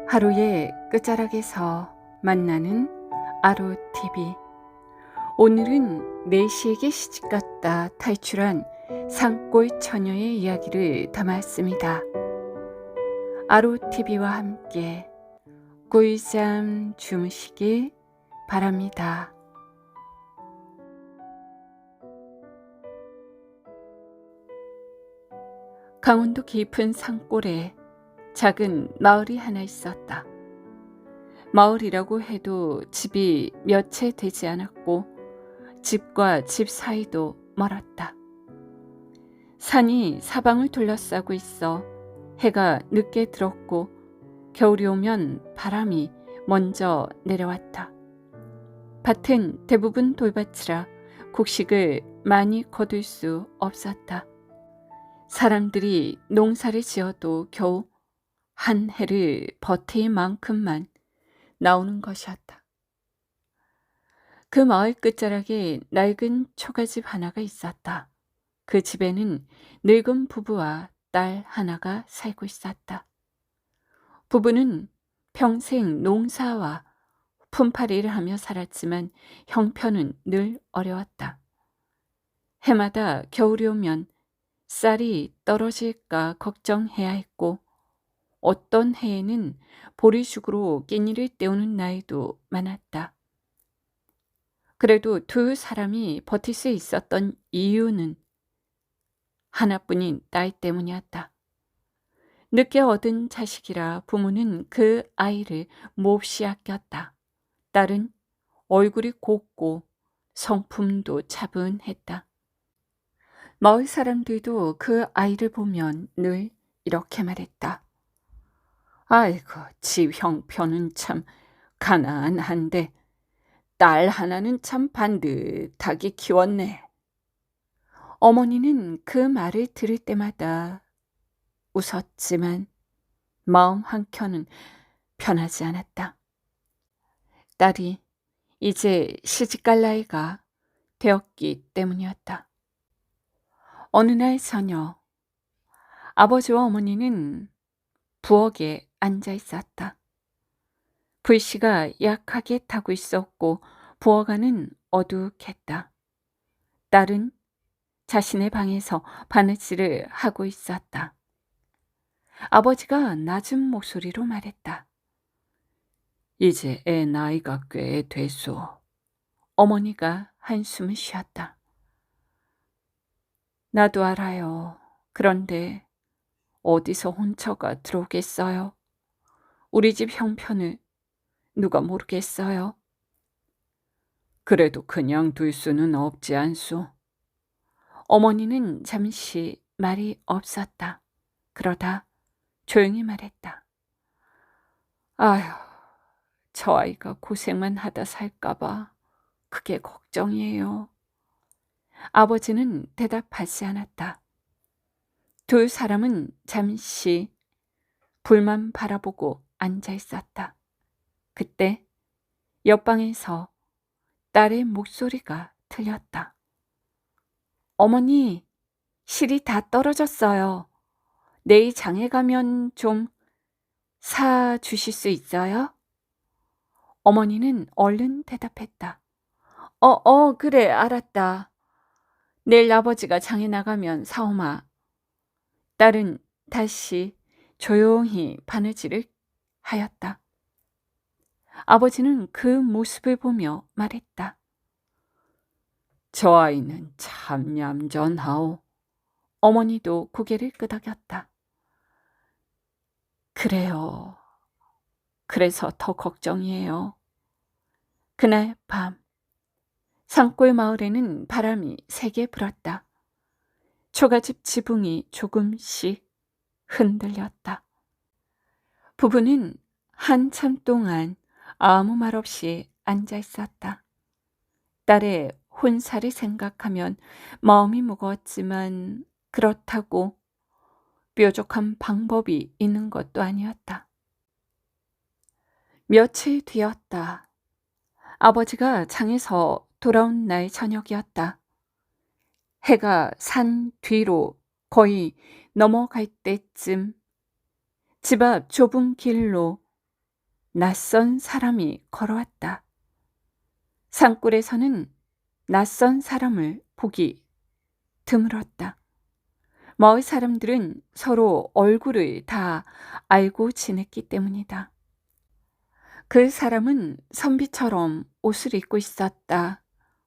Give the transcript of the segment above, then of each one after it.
하루의 끝자락에서 만나는 아로TV. 오늘은 내시에게 시집갔다 탈출한 산골 처녀의 이야기를 담았습니다. 아로TV와 함께 꿀잠 주무시길 바랍니다. 강원도 깊은 산골에 작은 마을이 하나 있었다. 마을이라고 해도 집이 몇 채 되지 않았고 집과 집 사이도 멀었다. 산이 사방을 둘러싸고 있어 해가 늦게 들었고 겨울이 오면 바람이 먼저 내려왔다. 밭은 대부분 돌밭이라 곡식을 많이 거둘 수 없었다. 사람들이 농사를 지어도 겨우 한 해를 버틸 만큼만 나오는 것이었다. 그 마을 끝자락에 낡은 초가집 하나가 있었다. 그 집에는 늙은 부부와 딸 하나가 살고 있었다. 부부는 평생 농사와 품팔이를 하며 살았지만 형편은 늘 어려웠다. 해마다 겨울이 오면 쌀이 떨어질까 걱정해야 했고 어떤 해에는 보리죽으로 끼니를 때우는 나이도 많았다. 그래도 두 사람이 버틸 수 있었던 이유는 하나뿐인 딸 때문이었다. 늦게 얻은 자식이라 부모는 그 아이를 몹시 아꼈다. 딸은 얼굴이 곱고 성품도 차분했다. 마을 사람들도 그 아이를 보면 늘 이렇게 말했다. 아이고, 집 형편은 참 가난한데 딸 하나는 참 반듯하게 키웠네. 어머니는 그 말을 들을 때마다 웃었지만 마음 한켠은 편하지 않았다. 딸이 이제 시집갈 나이가 되었기 때문이었다. 어느 날 저녁, 아버지와 어머니는 부엌에 앉아 있었다. 불씨가 약하게 타고 있었고 부엌 안은 어둑했다. 딸은 자신의 방에서 바느질을 하고 있었다. 아버지가 낮은 목소리로 말했다. 이제 애 나이가 꽤 됐소. 어머니가 한숨을 쉬었다. 나도 알아요. 그런데 어디서 혼처가 들어오겠어요? 우리 집 형편을 누가 모르겠어요? 그래도 그냥 둘 수는 없지 않소. 어머니는 잠시 말이 없었다. 그러다 조용히 말했다. 아휴, 저 아이가 고생만 하다 살까봐 그게 걱정이에요. 아버지는 대답하지 않았다. 두 사람은 잠시 불만 바라보고 앉아 있었다. 그때 옆방에서 딸의 목소리가 들렸다. 어머니, 실이 다 떨어졌어요. 내일 장에 가면 좀 사주실 수 있어요? 어머니는 얼른 대답했다. 그래, 알았다. 내일 아버지가 장에 나가면 사오마. 딸은 다시 조용히 바느질을 하였다. 아버지는 그 모습을 보며 말했다. 저 아이는 참 얌전하오. 어머니도 고개를 끄덕였다. 그래요. 그래서 더 걱정이에요. 그날 밤, 산골 마을에는 바람이 세게 불었다. 초가집 지붕이 조금씩 흔들렸다. 부부는 한참 동안 아무 말 없이 앉아 있었다. 딸의 혼사를 생각하면 마음이 무거웠지만 그렇다고 뾰족한 방법이 있는 것도 아니었다. 며칠 뒤였다. 아버지가 장에서 돌아온 날 저녁이었다. 해가 산 뒤로 거의 넘어갈 때쯤 집 앞 좁은 길로 낯선 사람이 걸어왔다. 산골에서는 낯선 사람을 보기 드물었다. 마을 사람들은 서로 얼굴을 다 알고 지냈기 때문이다. 그 사람은 선비처럼 옷을 입고 있었다.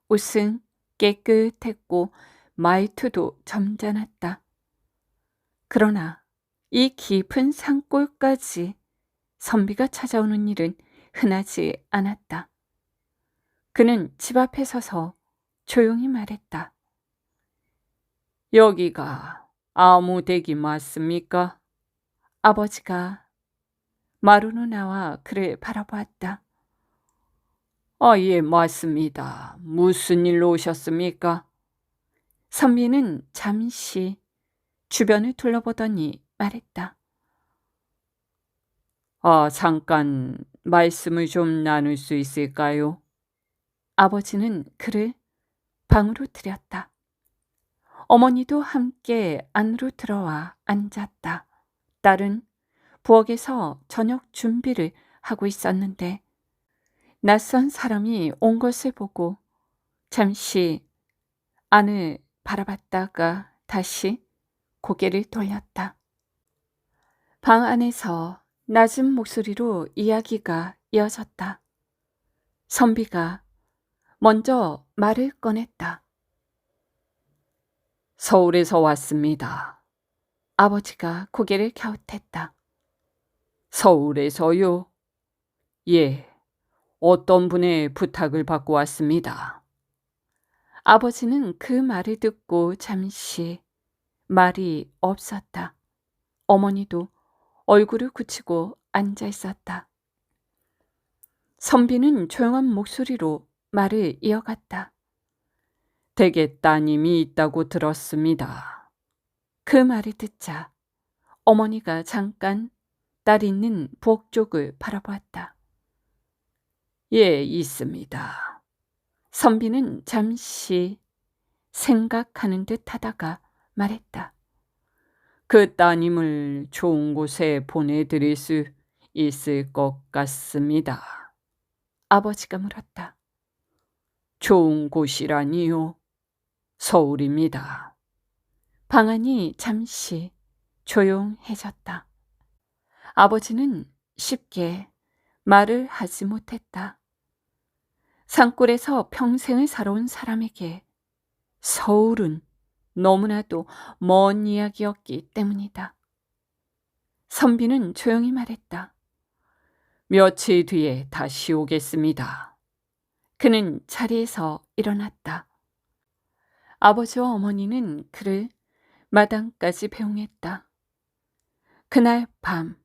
옷은 깨끗했고 말투도 점잖았다. 그러나 이 깊은 산골까지 선비가 찾아오는 일은 흔하지 않았다. 그는 집 앞에 서서 조용히 말했다. 여기가 아무 댁이 맞습니까? 아버지가 마루로 나와 그를 바라보았다. 예, 맞습니다. 무슨 일로 오셨습니까? 선비는 잠시 주변을 둘러보더니 말했다. 잠깐 말씀을 좀 나눌 수 있을까요? 아버지는 그를 방으로 들였다. 어머니도 함께 안으로 들어와 앉았다. 딸은 부엌에서 저녁 준비를 하고 있었는데 낯선 사람이 온 것을 보고 잠시 안을 바라봤다가 다시 고개를 돌렸다. 방 안에서 낮은 목소리로 이야기가 이어졌다. 선비가 먼저 말을 꺼냈다. 서울에서 왔습니다. 아버지가 고개를 갸웃했다. 서울에서요? 예, 어떤 분의 부탁을 받고 왔습니다. 아버지는 그 말을 듣고 잠시 말이 없었다. 어머니도 얼굴을 굳히고 앉아 있었다. 선비는 조용한 목소리로 말을 이어갔다. 댁에 따님이 있다고 들었습니다. 그 말을 듣자 어머니가 잠깐 딸 있는 부엌 쪽을 바라보았다. 예, 있습니다. 선비는 잠시 생각하는 듯 하다가 말했다. 그 따님을 좋은 곳에 보내드릴 수 있을 것 같습니다. 아버지가 물었다. 좋은 곳이라니요? 서울입니다. 방 안이 잠시 조용해졌다. 아버지는 쉽게 말을 하지 못했다. 산골에서 평생을 살아온 사람에게 서울은 너무나도 먼 이야기였기 때문이다. 선비는 조용히 말했다. 며칠 뒤에 다시 오겠습니다. 그는 자리에서 일어났다. 아버지와 어머니는 그를 마당까지 배웅했다. 그날 밤,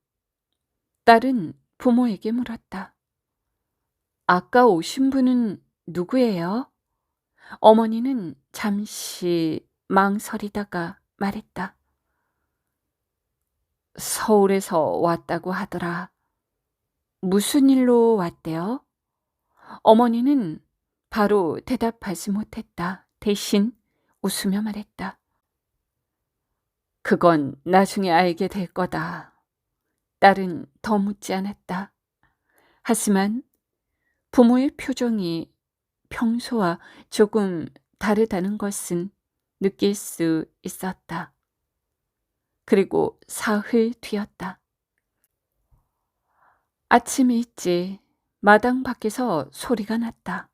딸은 부모에게 물었다. 아까 오신 분은 누구예요? 어머니는 잠시 망설이다가 말했다. 서울에서 왔다고 하더라. 무슨 일로 왔대요? 어머니는 바로 대답하지 못했다. 대신 웃으며 말했다. 그건 나중에 알게 될 거다. 딸은 더 묻지 않았다. 하지만 부모의 표정이 평소와 조금 다르다는 것은 느낄 수 있었다. 그리고 사흘 뒤였다. 아침 일찍 마당 밖에서 소리가 났다.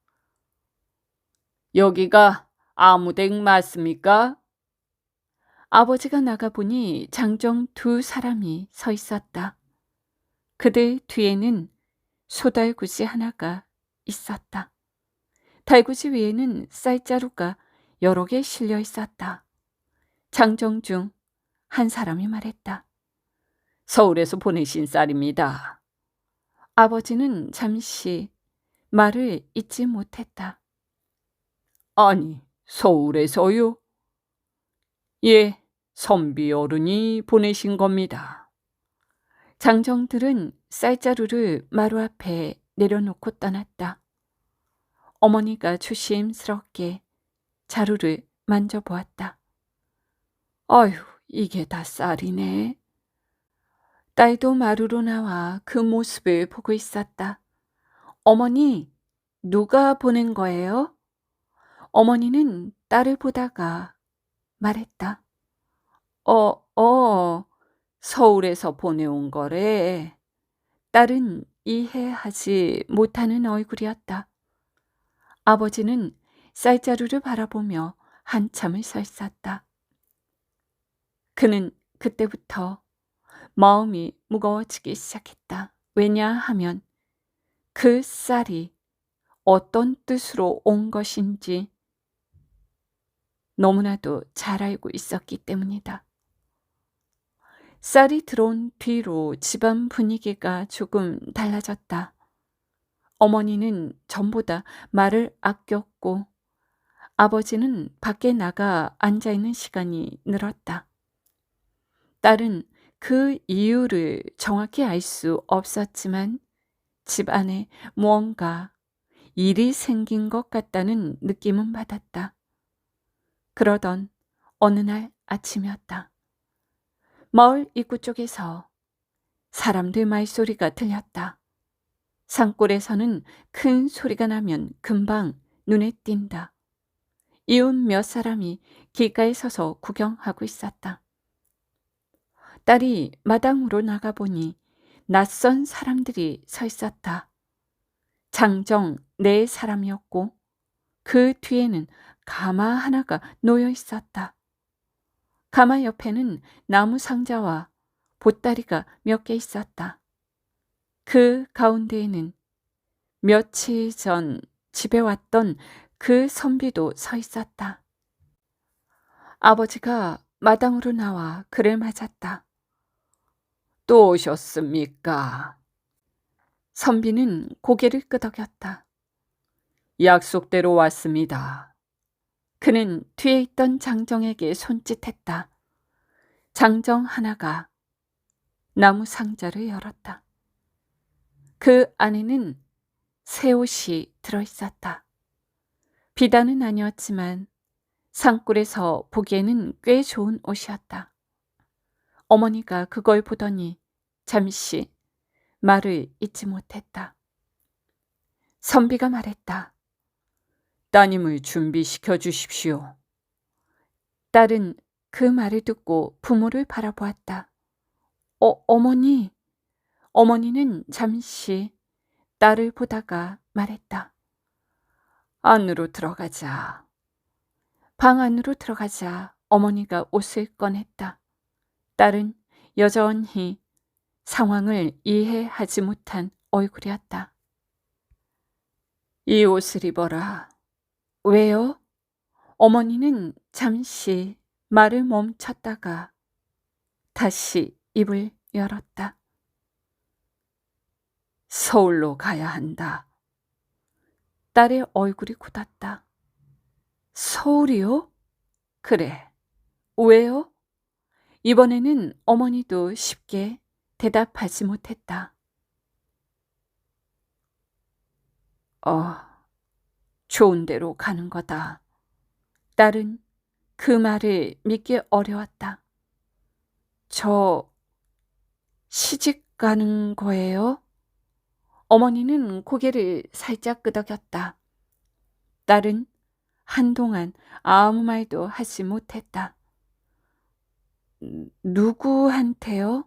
여기가 아무댁 맞습니까? 아버지가 나가보니 장정 두 사람이 서 있었다. 그들 뒤에는 소달구지 하나가 있었다. 달구지 위에는 쌀자루가 여러 개 실려 있었다. 장정 중 한 사람이 말했다. 서울에서 보내신 쌀입니다. 아버지는 잠시 말을 잇지 못했다. 아니, 서울에서요? 예, 선비 어른이 보내신 겁니다. 장정들은 쌀자루를 마루 앞에 내려놓고 떠났다. 어머니가 조심스럽게 자루를 만져보았다. 아휴, 이게 다 쌀이네. 딸도 마루로 나와 그 모습을 보고 있었다. 어머니, 누가 보낸 거예요? 어머니는 딸을 보다가 말했다. 서울에서 보내온 거래. 딸은 이해하지 못하는 얼굴이었다. 아버지는 쌀자루를 바라보며 한참을 서 있었다. 그는 그때부터 마음이 무거워지기 시작했다. 왜냐하면 그 쌀이 어떤 뜻으로 온 것인지 너무나도 잘 알고 있었기 때문이다. 쌀이 들어온 뒤로 집안 분위기가 조금 달라졌다. 어머니는 전보다 말을 아꼈고 아버지는 밖에 나가 앉아있는 시간이 늘었다. 딸은 그 이유를 정확히 알 수 없었지만 집 안에 무언가 일이 생긴 것 같다는 느낌은 받았다. 그러던 어느 날 아침이었다. 마을 입구 쪽에서 사람들 말소리가 들렸다. 산골에서는 큰 소리가 나면 금방 눈에 띈다. 이웃 몇 사람이 길가에 서서 구경하고 있었다. 딸이 마당으로 나가보니 낯선 사람들이 서 있었다. 장정 네 사람이었고 그 뒤에는 가마 하나가 놓여 있었다. 가마 옆에는 나무 상자와 보따리가 몇 개 있었다. 그 가운데에는 며칠 전 집에 왔던 그 선비도 서 있었다. 아버지가 마당으로 나와 그를 맞았다. 또 오셨습니까? 선비는 고개를 끄덕였다. 약속대로 왔습니다. 그는 뒤에 있던 장정에게 손짓했다. 장정 하나가 나무 상자를 열었다. 그 안에는 새 옷이 들어있었다. 비단은 아니었지만 산골에서 보기에는 꽤 좋은 옷이었다. 어머니가 그걸 보더니 잠시 말을 잇지 못했다. 선비가 말했다. 따님을 준비시켜 주십시오. 딸은 그 말을 듣고 부모를 바라보았다. 어머니. 어머니는 잠시 딸을 보다가 말했다. 안으로 들어가자. 방 안으로 들어가자 어머니가 옷을 꺼냈다. 딸은 여전히 상황을 이해하지 못한 얼굴이었다. 이 옷을 입어라. 왜요? 어머니는 잠시 말을 멈췄다가 다시 입을 열었다. 서울로 가야 한다. 딸의 얼굴이 굳었다. 서울이요? 그래. 왜요? 이번에는 어머니도 쉽게 대답하지 못했다. 좋은 데로 가는 거다. 딸은 그 말을 믿기 어려웠다. 저 시집 가는 거예요? 어머니는 고개를 살짝 끄덕였다. 딸은 한동안 아무 말도 하지 못했다. 누구한테요?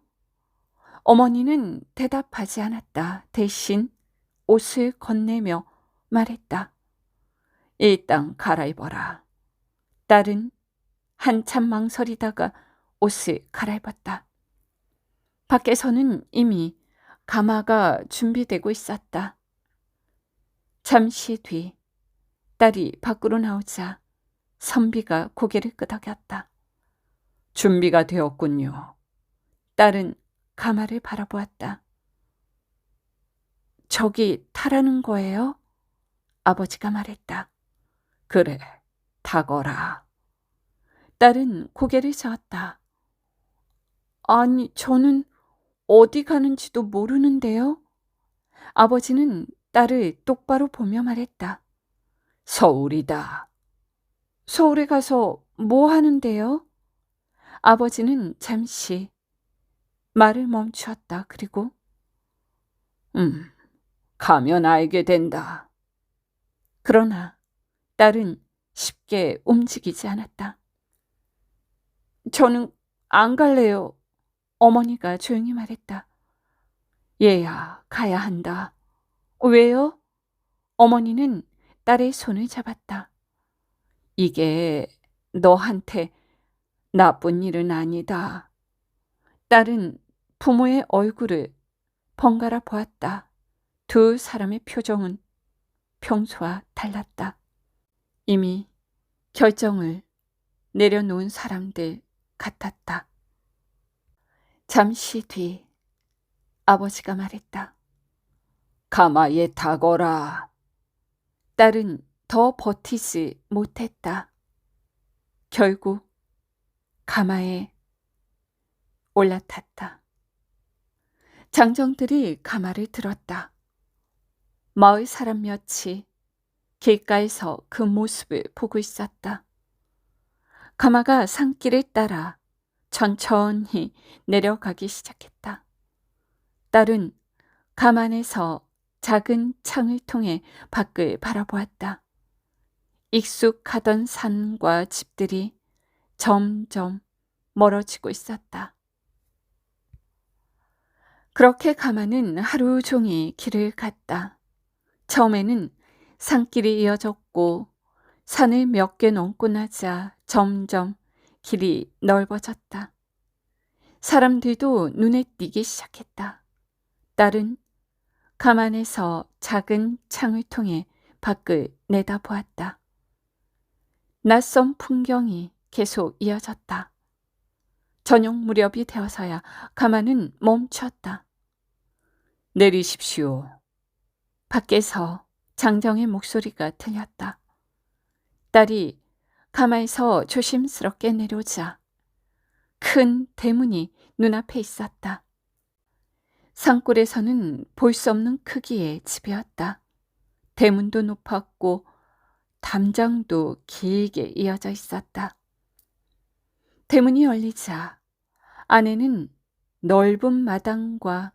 어머니는 대답하지 않았다. 대신 옷을 건네며 말했다. 일단 갈아입어라. 딸은 한참 망설이다가 옷을 갈아입었다. 밖에서는 이미 가마가 준비되고 있었다. 잠시 뒤 딸이 밖으로 나오자 선비가 고개를 끄덕였다. 준비가 되었군요. 딸은 가마를 바라보았다. 저기 타라는 거예요? 아버지가 말했다. 그래, 타거라. 딸은 고개를 저었다. 아니, 저는 어디 가는지도 모르는데요. 아버지는 딸을 똑바로 보며 말했다. 서울이다. 서울에 가서 뭐 하는데요? 아버지는 잠시 말을 멈추었다. 그리고 가면 알게 된다. 그러나 딸은 쉽게 움직이지 않았다. 저는 안 갈래요. 어머니가 조용히 말했다. 얘야, 가야 한다. 왜요? 어머니는 딸의 손을 잡았다. 이게 너한테 나쁜 일은 아니다. 딸은 부모의 얼굴을 번갈아 보았다. 두 사람의 표정은 평소와 달랐다. 이미 결정을 내려놓은 사람들 같았다. 잠시 뒤 아버지가 말했다. 가마에 타거라. 딸은 더 버티지 못했다. 결국 가마에 올라탔다. 장정들이 가마를 들었다. 마을 사람 몇이 길가에서 그 모습을 보고 있었다. 가마가 산길을 따라 천천히 내려가기 시작했다. 딸은 가마 안에서 작은 창을 통해 밖을 바라보았다. 익숙하던 산과 집들이 점점 멀어지고 있었다. 그렇게 가마는 하루 종일 길을 갔다. 처음에는 산길이 이어졌고 산을 몇 개 넘고 나자 점점 길이 넓어졌다. 사람들도 눈에 띄기 시작했다. 딸은 가만에서 작은 창을 통해 밖을 내다보았다. 낯선 풍경이 계속 이어졌다. 저녁 무렵이 되어서야 가마는 멈췄다. 내리십시오. 밖에서 장정의 목소리가 들렸다. 딸이 가마에서 조심스럽게 내려오자 큰 대문이 눈앞에 있었다. 산골에서는 볼 수 없는 크기의 집이었다. 대문도 높았고 담장도 길게 이어져 있었다. 대문이 열리자 안에는 넓은 마당과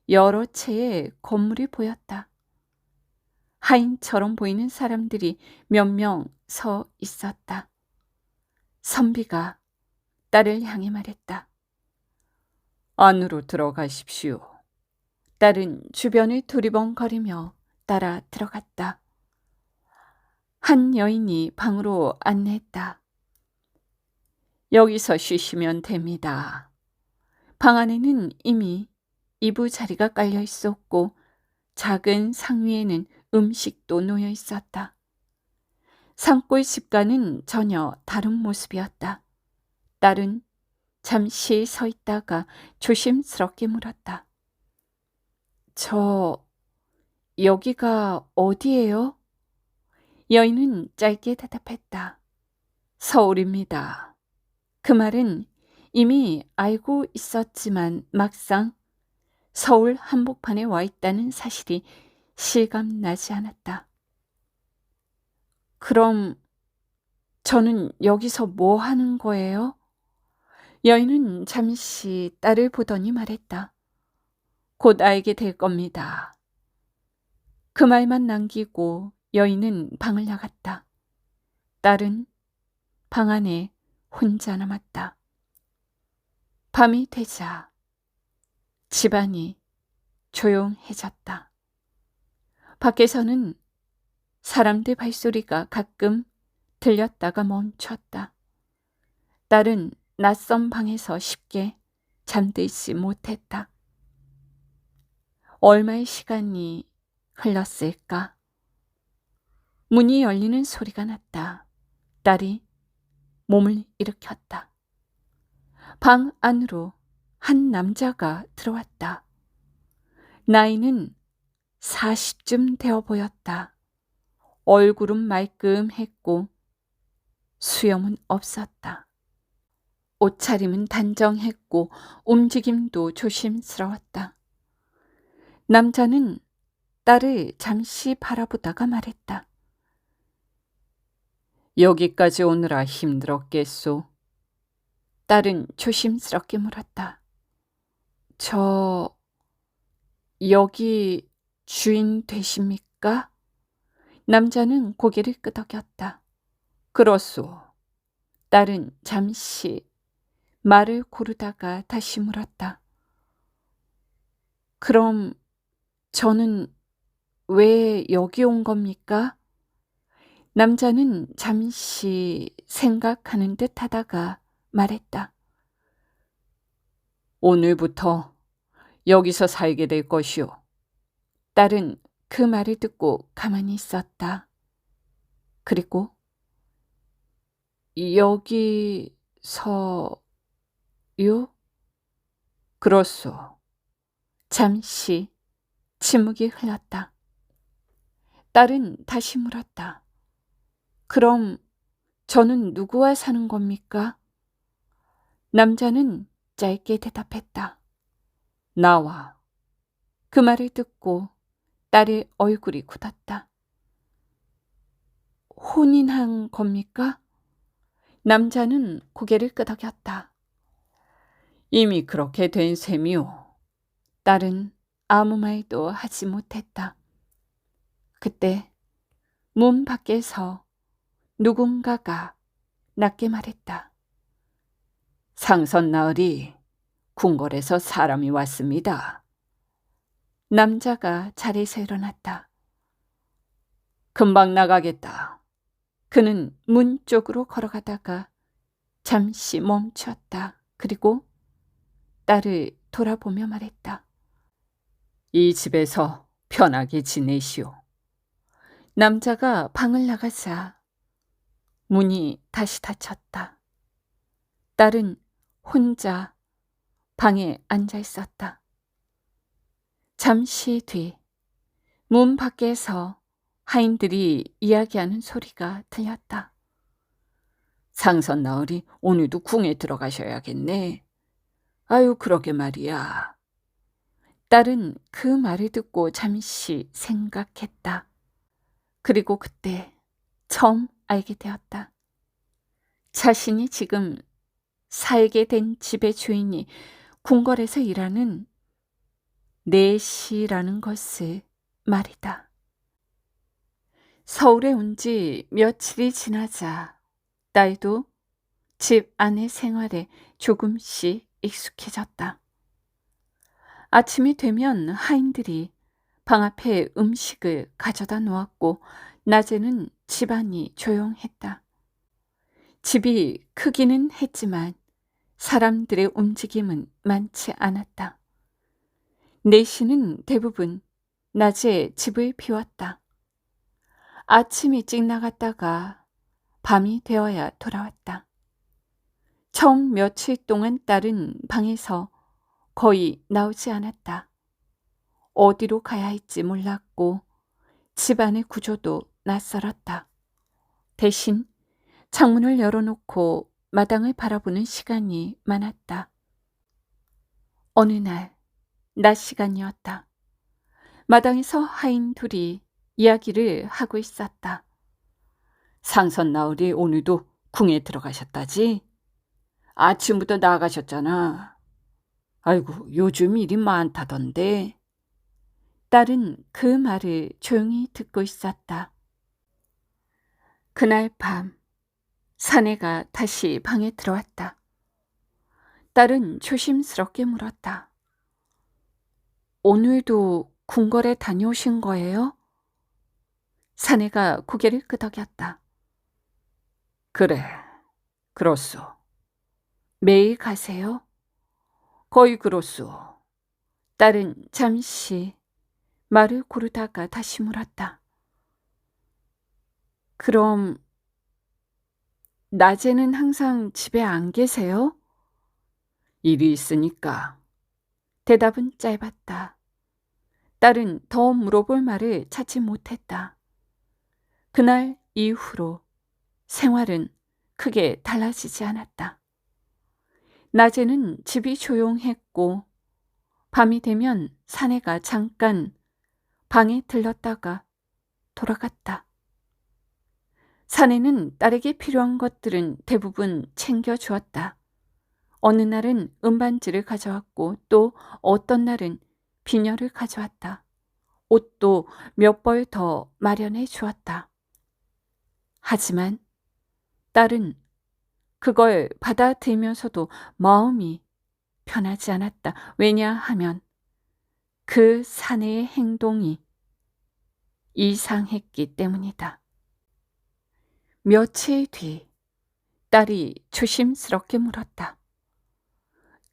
여러 채의 건물이 보였다. 하인처럼 보이는 사람들이 몇 명 서 있었다. 선비가 딸을 향해 말했다. 안으로 들어가십시오. 딸은 주변을 두리번거리며 따라 들어갔다. 한 여인이 방으로 안내했다. 여기서 쉬시면 됩니다. 방 안에는 이미 이부자리가 깔려 있었고 작은 상 위에는 음식도 놓여 있었다. 산골 집과는 전혀 다른 모습이었다. 딸은 잠시 서 있다가 조심스럽게 물었다. 여기가 어디예요? 여인은 짧게 대답했다. 서울입니다. 그 말은 이미 알고 있었지만 막상 서울 한복판에 와 있다는 사실이 실감나지 않았다. 그럼 저는 여기서 뭐 하는 거예요? 여인은 잠시 딸을 보더니 말했다. 곧 알게 될 겁니다. 그 말만 남기고 여인은 방을 나갔다. 딸은 방 안에 혼자 남았다. 밤이 되자 집안이 조용해졌다. 밖에서는 사람들 발소리가 가끔 들렸다가 멈췄다. 딸은 낯선 방에서 쉽게 잠들지 못했다. 얼마의 시간이 흘렀을까? 문이 열리는 소리가 났다. 딸이 몸을 일으켰다. 방 안으로 한 남자가 들어왔다. 나이는 40쯤 되어 보였다. 얼굴은 말끔했고 수염은 없었다. 옷차림은 단정했고 움직임도 조심스러웠다. 남자는 딸을 잠시 바라보다가 말했다. 여기까지 오느라 힘들었겠소? 딸은 조심스럽게 물었다. 저 여기 주인 되십니까? 남자는 고개를 끄덕였다. 그렇소. 딸은 잠시 말을 고르다가 다시 물었다. 그럼 저는 왜 여기 온 겁니까? 남자는 잠시 생각하는 듯 하다가 말했다. 오늘부터 여기서 살게 될 것이오. 딸은 그 말을 듣고 가만히 있었다. 그리고 여기서요? 그렇소. 잠시 침묵이 흘렀다. 딸은 다시 물었다. 그럼 저는 누구와 사는 겁니까? 남자는 짧게 대답했다. 나와. 그 말을 듣고 딸의 얼굴이 굳었다. 혼인한 겁니까? 남자는 고개를 끄덕였다. 이미 그렇게 된 셈이오. 딸은 아무 말도 하지 못했다. 그때 문 밖에서 누군가가 낮게 말했다. 상선 나으리, 궁궐에서 사람이 왔습니다. 남자가 자리에서 일어났다. 금방 나가겠다. 그는 문 쪽으로 걸어가다가 잠시 멈췄다. 그리고 딸을 돌아보며 말했다. 이 집에서 편하게 지내시오. 남자가 방을 나가자 문이 다시 닫혔다. 딸은 혼자 방에 앉아 있었다. 잠시 뒤 문 밖에서 하인들이 이야기하는 소리가 들렸다. 상선 나으리 오늘도 궁에 들어가셔야겠네. 아유 그러게 말이야. 딸은 그 말을 듣고 잠시 생각했다. 그리고 그때 처음 알게 되었다. 자신이 지금 살게 된 집의 주인이 궁궐에서 일하는 내시라는 것을 말이다. 서울에 온 지 며칠이 지나자 딸도 집 안의 생활에 조금씩 익숙해졌다. 아침이 되면 하인들이 방 앞에 음식을 가져다 놓았고 낮에는 집안이 조용했다. 집이 크기는 했지만 사람들의 움직임은 많지 않았다. 내시는 대부분 낮에 집을 비웠다. 아침 일찍 나갔다가 밤이 되어야 돌아왔다. 처음 며칠 동안 딸은 방에서 거의 나오지 않았다. 어디로 가야 할지 몰랐고 집안의 구조도 낯설었다. 대신 창문을 열어놓고 마당을 바라보는 시간이 많았다. 어느 날 낮 시간이었다. 마당에서 하인 둘이 이야기를 하고 있었다. 상선 나으리 오늘도 궁에 들어가셨다지? 아침부터 나가셨잖아. 아이고 요즘 일이 많다던데. 딸은 그 말을 조용히 듣고 있었다. 그날 밤 사내가 다시 방에 들어왔다. 딸은 조심스럽게 물었다. 오늘도 궁궐에 다녀오신 거예요? 사내가 고개를 끄덕였다. 그래, 그렇소. 매일 가세요? 거의 그렇소. 딸은 잠시 말을 고르다가 다시 물었다. 그럼 낮에는 항상 집에 안 계세요? 일이 있으니까. 대답은 짧았다. 딸은 더 물어볼 말을 찾지 못했다. 그날 이후로 생활은 크게 달라지지 않았다. 낮에는 집이 조용했고 밤이 되면 사내가 잠깐 방에 들렀다가 돌아갔다. 사내는 딸에게 필요한 것들은 대부분 챙겨주었다. 어느 날은 은반지를 가져왔고 또 어떤 날은 비녀를 가져왔다. 옷도 몇 벌 더 마련해 주었다. 하지만 딸은 그걸 받아들이면서도 마음이 편하지 않았다. 왜냐하면 그 사내의 행동이 이상했기 때문이다. 며칠 뒤 딸이 조심스럽게 물었다.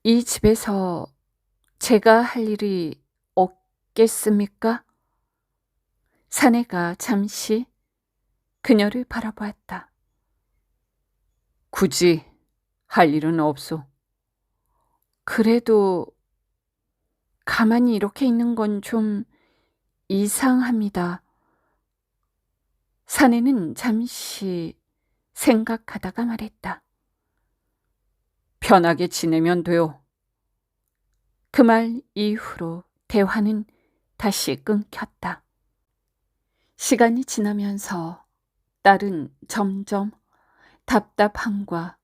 이 집에서 제가 할 일이 없겠습니까? 사내가 잠시 그녀를 바라보았다. 굳이 할 일은 없소. 그래도 가만히 이렇게 있는 건 좀 이상합니다. 사내는 잠시 생각하다가 말했다. 편하게 지내면 돼요. 그 말 이후로 대화는 다시 끊겼다. 시간이 지나면서 딸은 점점 답답함과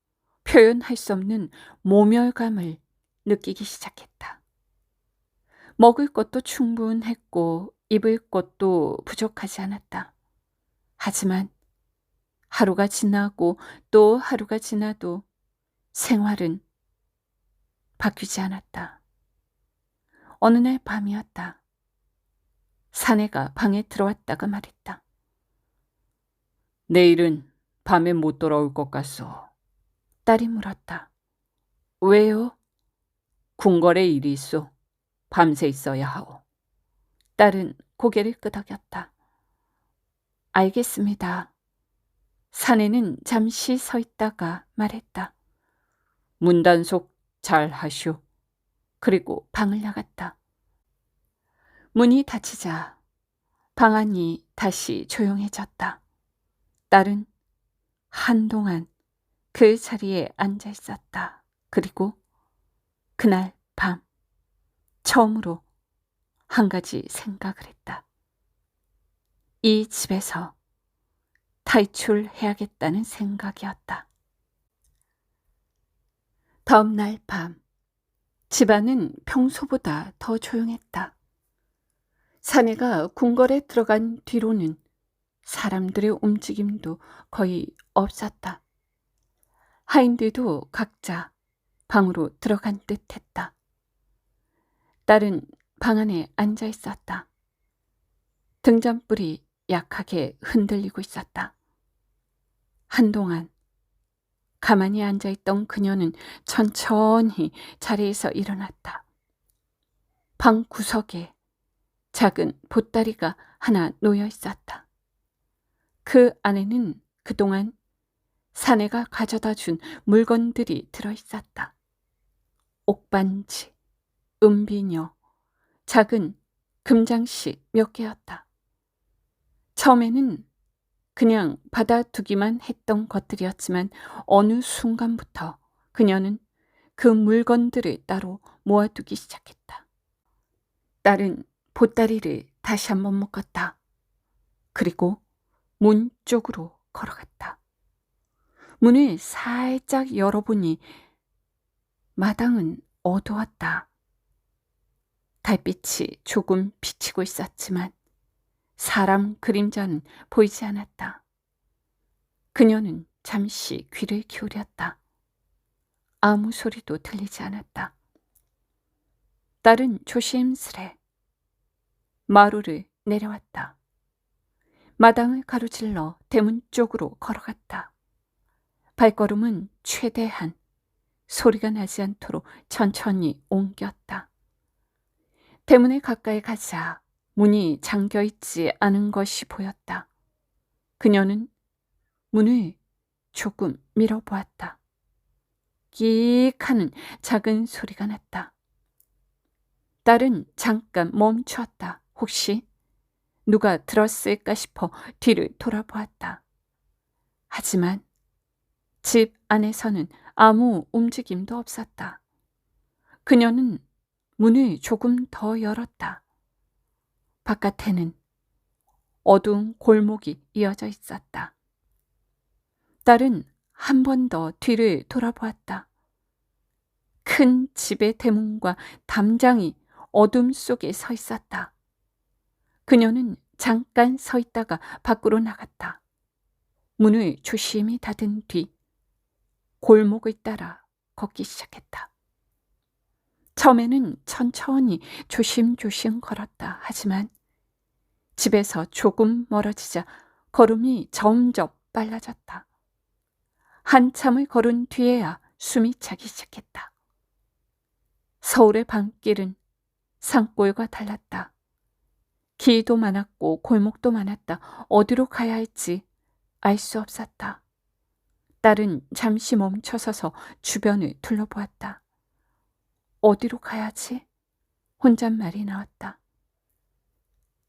표현할 수 없는 모멸감을 느끼기 시작했다. 먹을 것도 충분했고 입을 것도 부족하지 않았다. 하지만 하루가 지나고 또 하루가 지나도 생활은 바뀌지 않았다. 어느 날 밤이었다. 사내가 방에 들어왔다가 말했다. 내일은 밤에 못 돌아올 것 같소. 딸이 물었다. 왜요? 궁궐에 일이 있어. 밤새 있어야 하오. 딸은 고개를 끄덕였다. 알겠습니다. 사내는 잠시 서 있다가 말했다. 문단속 잘 하시오. 그리고 방을 나갔다. 문이 닫히자 방 안이 다시 조용해졌다. 딸은 한동안 그 자리에 앉아 있었다. 그리고 그날 밤 처음으로 한 가지 생각을 했다. 이 집에서 탈출해야겠다는 생각이었다. 다음 날 밤 집안은 평소보다 더 조용했다. 사내가 궁궐에 들어간 뒤로는 사람들의 움직임도 거의 없었다. 하인들도 각자 방으로 들어간 듯했다. 딸은 방 안에 앉아 있었다. 등잔불이 약하게 흔들리고 있었다. 한동안 가만히 앉아있던 그녀는 천천히 자리에서 일어났다. 방 구석에 작은 보따리가 하나 놓여 있었다. 그 안에는 그동안 사내가 가져다 준 물건들이 들어 있었다. 옥반지, 은비녀, 작은 금장식 몇 개였다. 처음에는 그냥 받아두기만 했던 것들이었지만 어느 순간부터 그녀는 그 물건들을 따로 모아두기 시작했다. 딸은 보따리를 다시 한번 묶었다. 그리고 문 쪽으로 걸어갔다. 문을 살짝 열어보니 마당은 어두웠다. 달빛이 조금 비치고 있었지만 사람 그림자는 보이지 않았다. 그녀는 잠시 귀를 기울였다. 아무 소리도 들리지 않았다. 딸은 조심스레 마루를 내려왔다. 마당을 가로질러 대문 쪽으로 걸어갔다. 발걸음은 최대한 소리가 나지 않도록 천천히 옮겼다. 대문에 가까이 가자 문이 잠겨있지 않은 것이 보였다. 그녀는 문을 조금 밀어보았다. 끼익 하는 작은 소리가 났다. 딸은 잠깐 멈추었다. 혹시 누가 들었을까 싶어 뒤를 돌아보았다. 하지만 집 안에서는 아무 움직임도 없었다. 그녀는 문을 조금 더 열었다. 바깥에는 어두운 골목이 이어져 있었다. 딸은 한 번 더 뒤를 돌아보았다. 큰 집의 대문과 담장이 어둠 속에 서 있었다. 그녀는 잠깐 서 있다가 밖으로 나갔다. 문을 조심히 닫은 뒤 골목을 따라 걷기 시작했다. 처음에는 천천히 조심조심 걸었다. 하지만 집에서 조금 멀어지자 걸음이 점점 빨라졌다. 한참을 걸은 뒤에야 숨이 차기 시작했다. 서울의 밤길은 산골과 달랐다. 길도 많았고 골목도 많았다. 어디로 가야 할지 알 수 없었다. 딸은 잠시 멈춰서서 주변을 둘러보았다. 어디로 가야지? 혼잣말이 나왔다.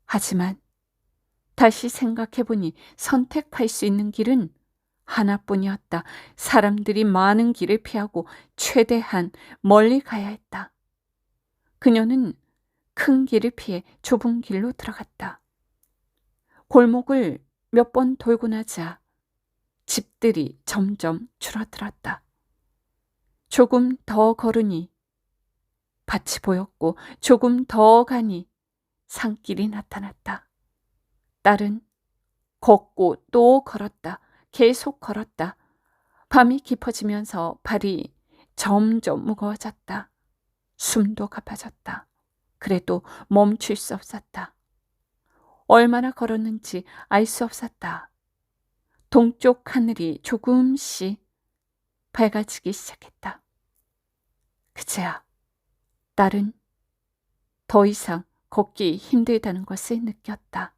하지만 다시 생각해보니 선택할 수 있는 길은 하나뿐이었다. 사람들이 많은 길을 피하고 최대한 멀리 가야 했다. 그녀는 큰 길을 피해 좁은 길로 들어갔다. 골목을 몇 번 돌고 나자 집들이 점점 줄어들었다. 조금 더 걸으니 밭이 보였고 조금 더 가니 산길이 나타났다. 딸은 걷고 또 걸었다. 계속 걸었다. 밤이 깊어지면서 발이 점점 무거워졌다. 숨도 가빠졌다. 그래도 멈출 수 없었다. 얼마나 걸었는지 알 수 없었다. 동쪽 하늘이 조금씩 밝아지기 시작했다. 그제야 딸은 더 이상 걷기 힘들다는 것을 느꼈다.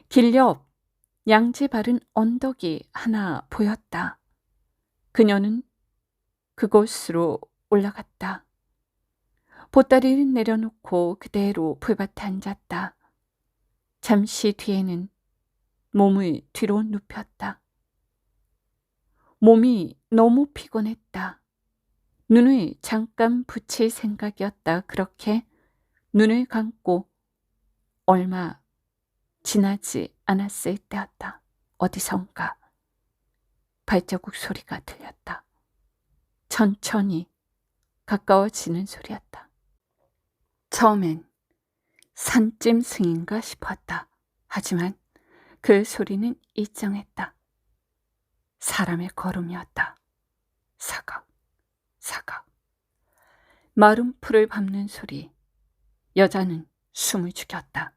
길 옆 양지 바른 언덕이 하나 보였다. 그녀는 그곳으로 올라갔다. 보따리를 내려놓고 그대로 풀밭에 앉았다. 잠시 뒤에는 몸을 뒤로 눕혔다. 몸이 너무 피곤했다. 눈을 잠깐 붙일 생각이었다. 그렇게 눈을 감고 얼마 지나지 않았을 때였다. 어디선가 발자국 소리가 들렸다. 천천히 가까워지는 소리였다. 처음엔 산짐승인가 싶었다. 하지만 그 소리는 일정했다. 사람의 걸음이었다. 사각, 사각. 마른 풀을 밟는 소리. 여자는 숨을 죽였다.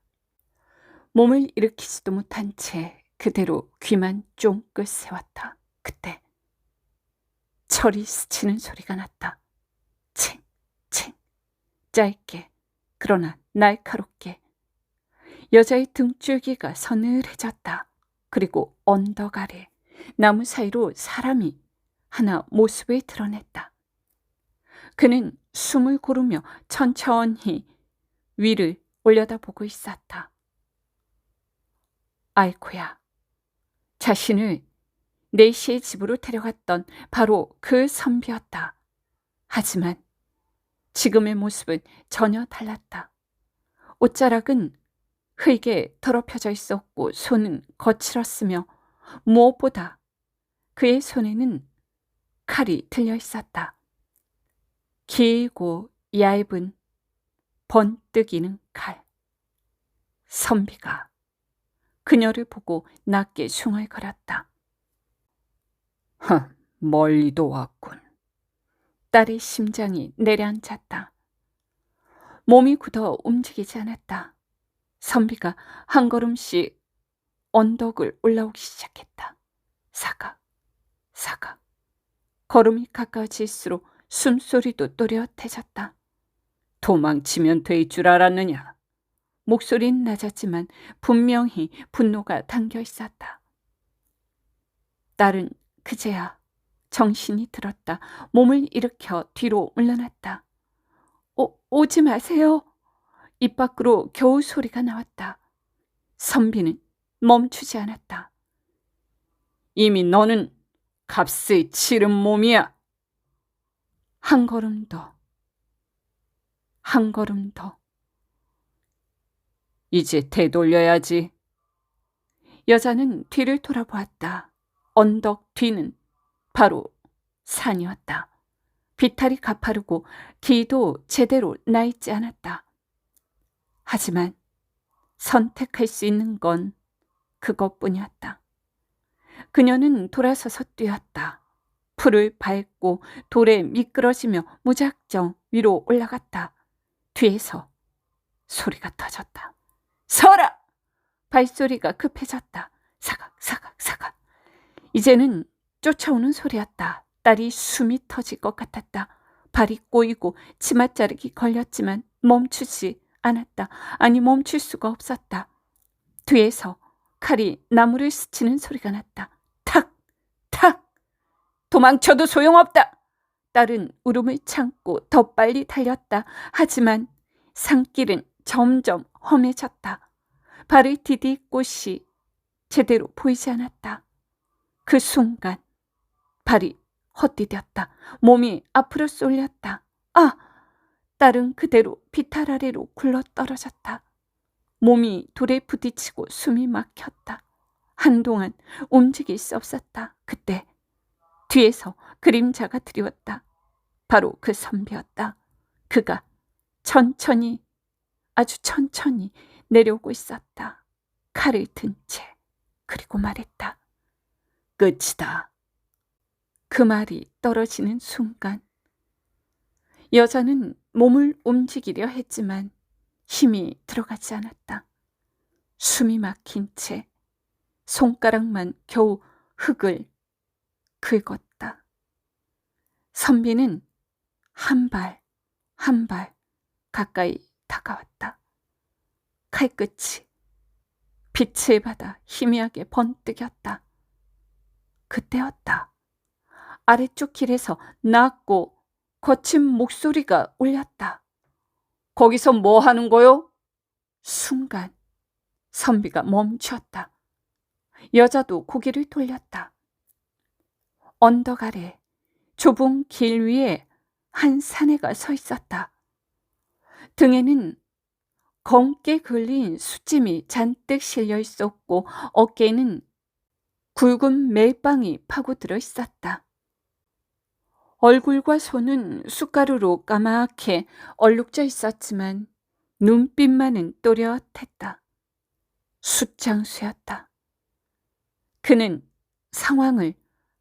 몸을 일으키지도 못한 채 그대로 귀만 쫑긋 세웠다. 그때 철이 스치는 소리가 났다. 칭, 칭. 짧게 그러나 날카롭게. 여자의 등줄기가 서늘해졌다. 그리고 언덕 아래 나무 사이로 사람이 하나 모습을 드러냈다. 그는 숨을 고르며 천천히 위를 올려다보고 있었다. 아이코야, 자신을 4시에 집으로 데려갔던 바로 그 선비였다. 하지만 지금의 모습은 전혀 달랐다. 옷자락은 흙에 더럽혀져 있었고 손은 거칠었으며 무엇보다 그의 손에는 칼이 들려 있었다. 길고 얇은 번뜩이는 칼. 선비가 그녀를 보고 낮게 숭얼거렸다. 멀리도 왔군. 딸의 심장이 내려앉았다. 몸이 굳어 움직이지 않았다. 선비가 한 걸음씩 언덕을 올라오기 시작했다. 사각, 사각. 걸음이 가까워질수록 숨소리도 또렷해졌다. 도망치면 될 줄 알았느냐? 목소리는 낮았지만 분명히 분노가 담겨 있었다. 딸은 그제야 정신이 들었다. 몸을 일으켜 뒤로 물러났다. 오지 마세요. 입 밖으로 겨우 소리가 나왔다. 선비는 멈추지 않았다. 이미 너는 값을 치른 몸이야. 한 걸음 더, 한 걸음 더. 이제 되돌려야지. 여자는 뒤를 돌아보았다. 언덕 뒤는 바로 산이었다. 비탈이 가파르고 기도 제대로 나 있지 않았다. 하지만 선택할 수 있는 건 그것뿐이었다. 그녀는 돌아서서 뛰었다. 풀을 밟고 돌에 미끄러지며 무작정 위로 올라갔다. 뒤에서 소리가 터졌다. 서라! 발소리가 급해졌다. 사각 사각 사각. 이제는 쫓아오는 소리였다. 딸이 숨이 터질 것 같았다. 발이 꼬이고 치맛자락이 걸렸지만 멈추지 않았다. 아니, 멈출 수가 없었다. 뒤에서 칼이 나무를 스치는 소리가 났다. 탁! 탁! 도망쳐도 소용없다. 딸은 울음을 참고 더 빨리 달렸다. 하지만 산길은 점점 험해졌다. 발을 디딜 곳이 제대로 보이지 않았다. 그 순간 발이 헛디뎠다. 몸이 앞으로 쏠렸다. 아! 딸은 그대로 비탈 아래로 굴러떨어졌다. 몸이 돌에 부딪히고 숨이 막혔다. 한동안 움직일 수 없었다. 그때 뒤에서 그림자가 드리웠다. 바로 그 선비였다. 그가 천천히, 아주 천천히 내려오고 있었다. 칼을 든 채. 그리고 말했다. 끝이다. 그 말이 떨어지는 순간 여자는 몸을 움직이려 했지만 힘이 들어가지 않았다. 숨이 막힌 채 손가락만 겨우 흙을 긁었다. 선비는 한 발, 한 발 가까이 다가왔다. 칼끝이 빛을 받아 희미하게 번뜩였다. 그때였다. 아래쪽 길에서 낮고 거친 목소리가 울렸다. 거기서 뭐 하는 거요? 순간 선비가 멈췄다. 여자도 고개를 돌렸다. 언덕 아래 좁은 길 위에 한 사내가 서 있었다. 등에는 검게 걸린 수찜이 잔뜩 실려 있었고 어깨에는 굵은 멜빵이 파고들어 있었다. 얼굴과 손은 숟가루로 까맣게 얼룩져 있었지만 눈빛만은 또렷했다. 숫장수였다. 그는 상황을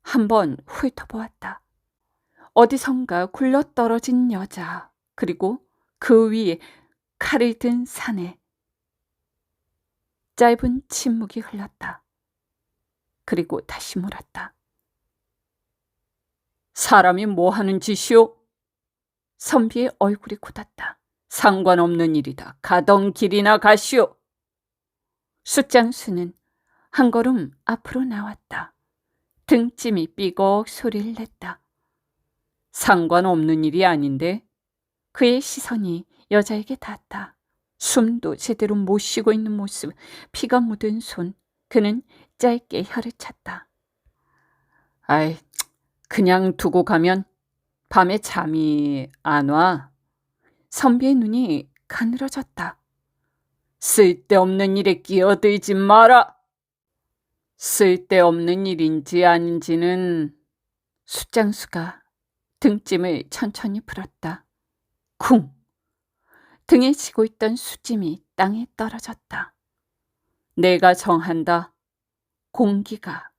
한번 훑어보았다. 어디선가 굴러떨어진 여자, 그리고 그 위에 칼을 든 사내. 짧은 침묵이 흘렀다. 그리고 다시 물었다. 사람이 뭐 하는 짓이오? 선비의 얼굴이 굳었다. 상관없는 일이다. 가던 길이나 가시오. 숫장수는 한 걸음 앞으로 나왔다. 등짐이 삐걱 소리를 냈다. 상관없는 일이 아닌데? 그의 시선이 여자에게 닿았다. 숨도 제대로 못 쉬고 있는 모습, 피가 묻은 손. 그는 짧게 혀를 찼다. 아이, 그냥 두고 가면 밤에 잠이 안 와. 선비의 눈이 가늘어졌다. 쓸데없는 일에 끼어들지 마라. 쓸데없는 일인지 아닌지는 숫장수가 등짐을 천천히 풀었다. 쿵! 등에 지고 있던 수짐이 땅에 떨어졌다. 내가 정한다. 공기가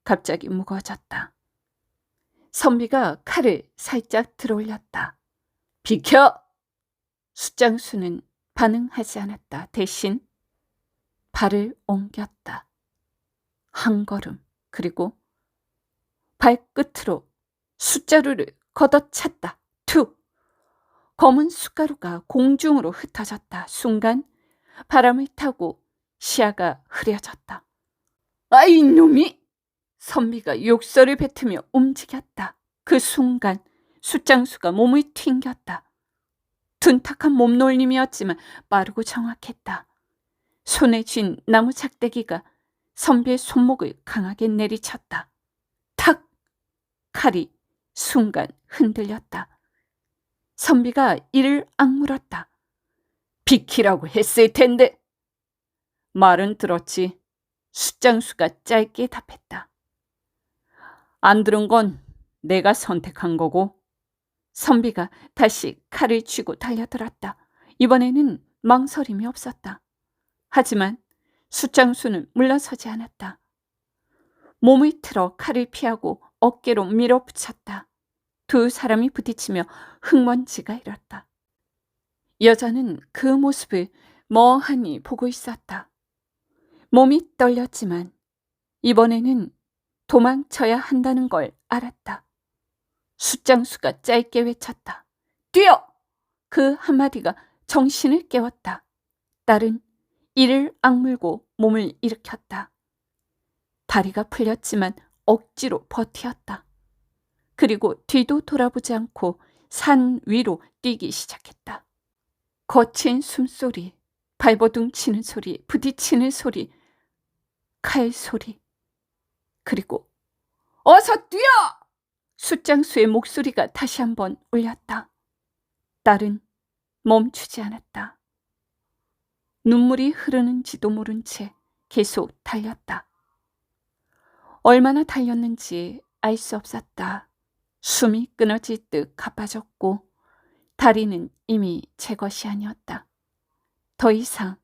갑자기 무거워졌다. 선비가 칼을 살짝 들어올렸다. 비켜! 숫장수는 반응하지 않았다. 대신 발을 옮겼다. 한 걸음, 그리고 발끝으로 숫자루를 걷어찼다. 툭! 검은 숟가루가 공중으로 흩어졌다. 순간 바람을 타고 시야가 흐려졌다. 아, 이놈이! 선비가 욕설을 뱉으며 움직였다. 그 순간 숫장수가 몸을 튕겼다. 둔탁한 몸놀림이었지만 빠르고 정확했다. 손에 쥔 나무 작대기가 선비의 손목을 강하게 내리쳤다. 탁! 칼이 순간 흔들렸다. 선비가 이를 악물었다. 비키라고 했을 텐데. 말은 들었지. 숫장수가 짧게 답했다. 안 들은 건 내가 선택한 거고 선비가 다시 칼을 쥐고 달려들었다. 이번에는 망설임이 없었다. 하지만 숫장수는 물러서지 않았다. 몸을 틀어 칼을 피하고 어깨로 밀어붙였다. 두 사람이 부딪히며 흙먼지가 일었다. 여자는 그 모습을 멍하니 보고 있었다. 몸이 떨렸지만 이번에는 도망쳐야 한다는 걸 알았다. 숫장수가 짧게 외쳤다. 뛰어! 그 한마디가 정신을 깨웠다. 딸은 이를 악물고 몸을 일으켰다. 다리가 풀렸지만 억지로 버티었다. 그리고 뒤도 돌아보지 않고 산 위로 뛰기 시작했다. 거친 숨소리, 발버둥 치는 소리, 부딪히는 소리, 칼 소리, 그리고 어서 뛰어! 숫장수의 목소리가 다시 한번 울렸다. 딸은 멈추지 않았다. 눈물이 흐르는지도 모른 채 계속 달렸다. 얼마나 달렸는지 알 수 없었다. 숨이 끊어질 듯 가빠졌고 다리는 이미 제 것이 아니었다. 더 이상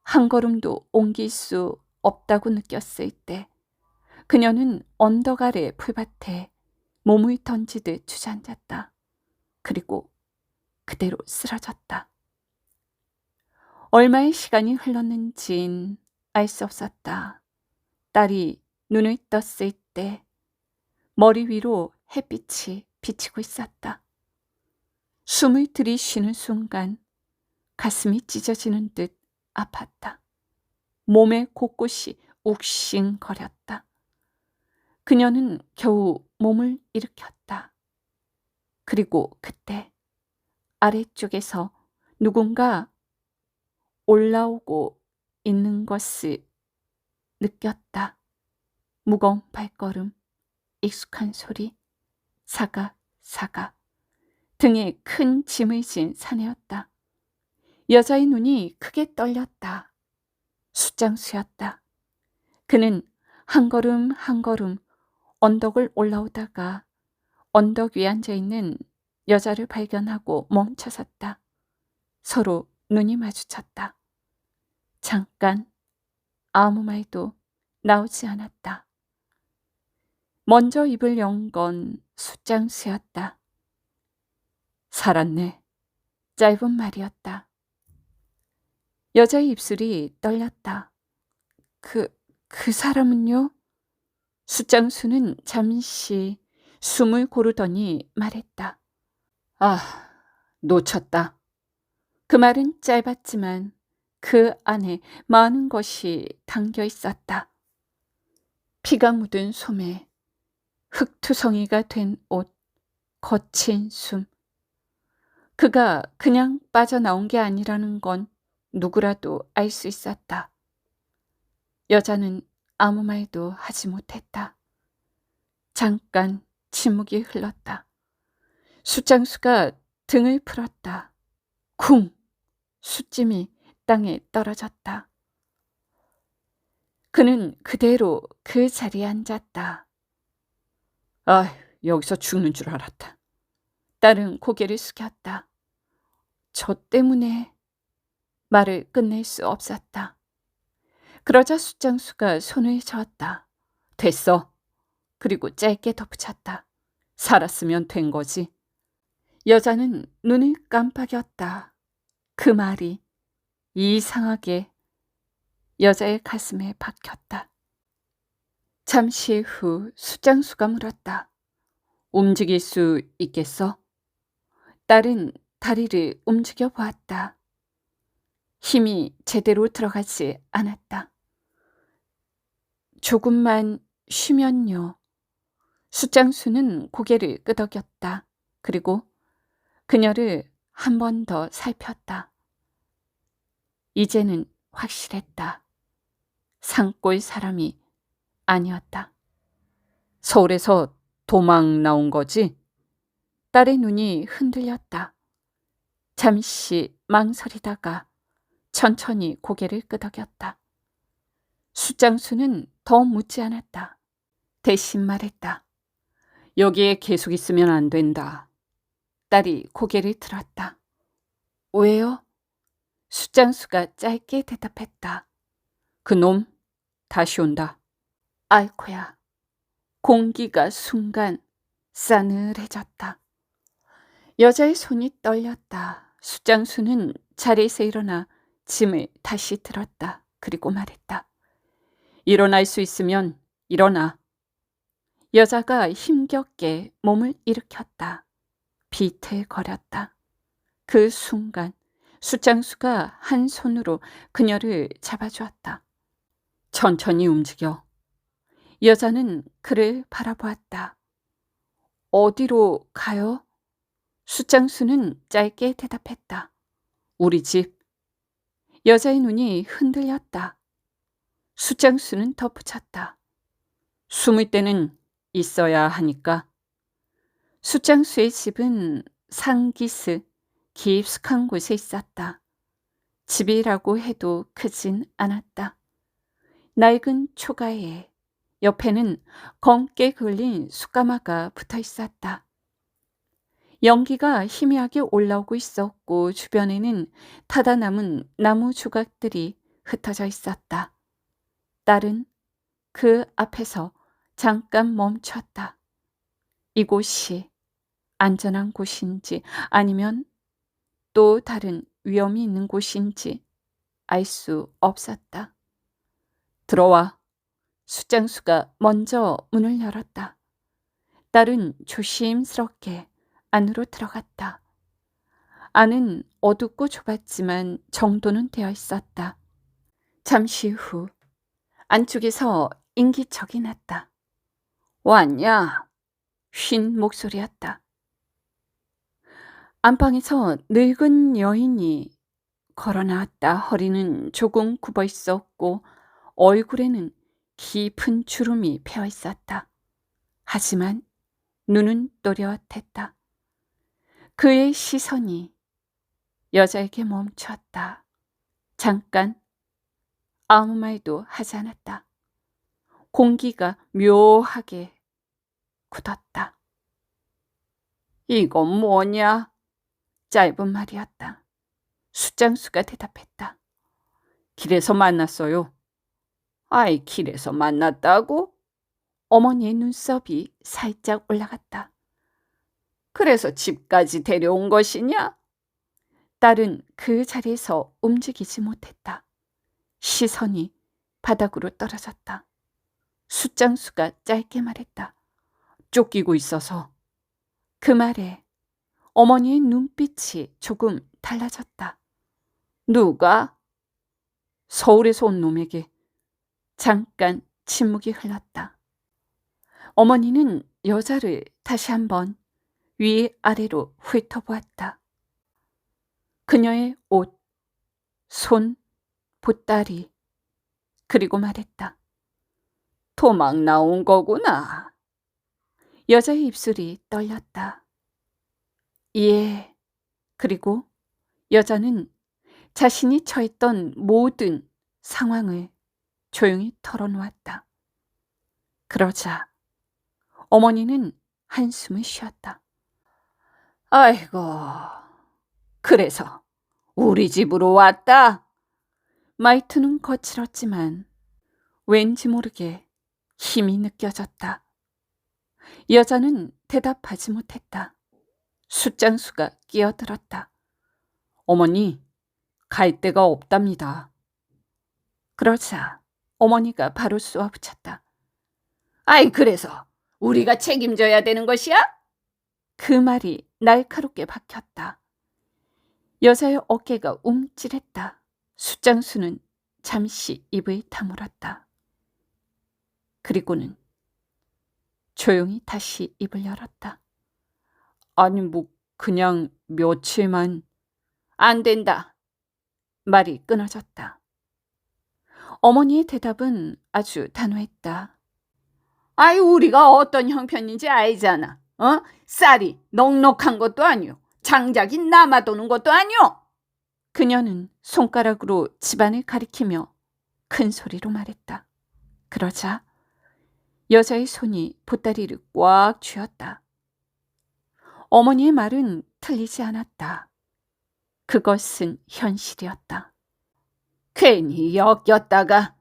한 걸음도 옮길 수 없다고 느꼈을 때 그녀는 언덕 아래 풀밭에 몸을 던지듯 주저앉았다. 그리고 그대로 쓰러졌다. 얼마의 시간이 흘렀는진 알 수 없었다. 딸이 눈을 떴을 때 머리 위로 햇빛이 비치고 있었다. 숨을 들이쉬는 순간 가슴이 찢어지는 듯 아팠다. 몸의 곳곳이 욱신거렸다. 그녀는 겨우 몸을 일으켰다. 그리고 그때 아래쪽에서 누군가 올라오고 있는 것을 느꼈다. 무거운 발걸음, 익숙한 소리, 사각사각. 등에 큰 짐을 진 사내였다. 여자의 눈이 크게 떨렸다. 숫장수였다. 그는 한 걸음 한 걸음 언덕을 올라오다가 언덕 위에 앉아있는 여자를 발견하고 멈춰섰다. 서로 눈이 마주쳤다. 잠깐 아무 말도 나오지 않았다. 먼저 입을 연 건 숫장수였다. 살았네. 짧은 말이었다. 여자의 입술이 떨렸다. 그 사람은요? 숫장수는 잠시 숨을 고르더니 말했다. 아, 놓쳤다. 그 말은 짧았지만 그 안에 많은 것이 담겨 있었다. 피가 묻은 소매, 흙투성이가 된 옷, 거친 숨. 그가 그냥 빠져나온 게 아니라는 건 누구라도 알 수 있었다. 여자는 아무 말도 하지 못했다. 잠깐 침묵이 흘렀다. 숫장수가 등을 풀었다. 쿵! 숫짐이 땅에 떨어졌다. 그는 그대로 그 자리에 앉았다. 아, 여기서 죽는 줄 알았다. 딸은 고개를 숙였다. 저 때문에 말을 끝낼 수 없었다. 그러자 숫장수가 손을 저었다. 됐어. 그리고 짧게 덧붙였다. 살았으면 된 거지. 여자는 눈을 깜빡였다. 그 말이 이상하게 여자의 가슴에 박혔다. 잠시 후 숫장수가 물었다. 움직일 수 있겠어? 딸은 다리를 움직여 보았다. 힘이 제대로 들어가지 않았다. 조금만 쉬면요. 숫장수는 고개를 끄덕였다. 그리고 그녀를 한 번 더 살폈다. 이제는 확실했다. 산골 사람이 아니었다. 서울에서 도망 나온 거지? 딸의 눈이 흔들렸다. 잠시 망설이다가 천천히 고개를 끄덕였다. 숫장수는 더 묻지 않았다. 대신 말했다. 여기에 계속 있으면 안 된다. 딸이 고개를 들었다. 왜요? 숫장수가 짧게 대답했다. 그놈 다시 온다. 아이코야. 공기가 순간 싸늘해졌다. 여자의 손이 떨렸다. 숫장수는 자리에서 일어나 짐을 다시 들었다. 그리고 말했다. 일어날 수 있으면 일어나. 여자가 힘겹게 몸을 일으켰다. 비틀거렸다. 그 순간 숫장수가 한 손으로 그녀를 잡아주었다. 천천히 움직여. 여자는 그를 바라보았다. 어디로 가요? 숫장수는 짧게 대답했다. 우리 집. 여자의 눈이 흔들렸다. 숫장수는 덧붙였다. 숨을 때는 있어야 하니까. 숫장수의 집은 상기스 깊숙한 곳에 있었다. 집이라고 해도 크진 않았다. 낡은 초가에 옆에는 검게 그을린 숯가마가 붙어 있었다. 연기가 희미하게 올라오고 있었고 주변에는 타다 남은 나무 조각들이 흩어져 있었다. 딸은 그 앞에서 잠깐 멈췄다. 이곳이 안전한 곳인지 아니면 또 다른 위험이 있는 곳인지 알 수 없었다. 들어와. 숫장수가 먼저 문을 열었다. 딸은 조심스럽게 안으로 들어갔다. 안은 어둡고 좁았지만 정돈은 되어 있었다. 잠시 후 안쪽에서 인기척이 났다. 왔냐? 쉰 목소리였다. 안방에서 늙은 여인이 걸어나왔다. 허리는 조금 굽어 있었고 얼굴에는 깊은 주름이 패어 있었다. 하지만 눈은 또렷했다. 그의 시선이 여자에게 멈췄다. 잠깐 아무 말도 하지 않았다. 공기가 묘하게 굳었다. 이건 뭐냐? 짧은 말이었다. 숫장수가 대답했다. 길에서 만났어요. 아이, 길에서 만났다고? 어머니의 눈썹이 살짝 올라갔다. 그래서 집까지 데려온 것이냐? 딸은 그 자리에서 움직이지 못했다. 시선이 바닥으로 떨어졌다. 숫장수가 짧게 말했다. 쫓기고 있어서. 그 말에 어머니의 눈빛이 조금 달라졌다. 누가? 서울에서 온 놈에게. 잠깐 침묵이 흘렀다. 어머니는 여자를 다시 한번 위아래로 훑어보았다. 그녀의 옷, 손, 보따리, 그리고 말했다. 도망 나온 거구나. 여자의 입술이 떨렸다. 예. 그리고 여자는 자신이 처했던 모든 상황을 조용히 털어놓았다. 그러자 어머니는 한숨을 쉬었다. 아이고, 그래서 우리 집으로 왔다. 말투는 거칠었지만 왠지 모르게 힘이 느껴졌다. 여자는 대답하지 못했다. 숫장수가 끼어들었다. 어머니, 갈 데가 없답니다. 그러자 어머니가 바로 쏘아붙였다. 아이, 그래서 우리가 책임져야 되는 것이야? 그 말이 날카롭게 박혔다. 여자의 어깨가 움찔했다. 숫장수는 잠시 입을 다물었다. 그리고는 조용히 다시 입을 열었다. 아니, 그냥 며칠만. 안 된다. 말이 끊어졌다. 어머니의 대답은 아주 단호했다. 아이, 우리가 어떤 형편인지 알잖아. 쌀이 넉넉한 것도 아니오. 장작이 남아도는 것도 아니오. 그녀는 손가락으로 집안을 가리키며 큰 소리로 말했다. 그러자 여자의 손이 보따리를 꽉 쥐었다. 어머니의 말은 틀리지 않았다. 그것은 현실이었다. 괜히 엮였다가.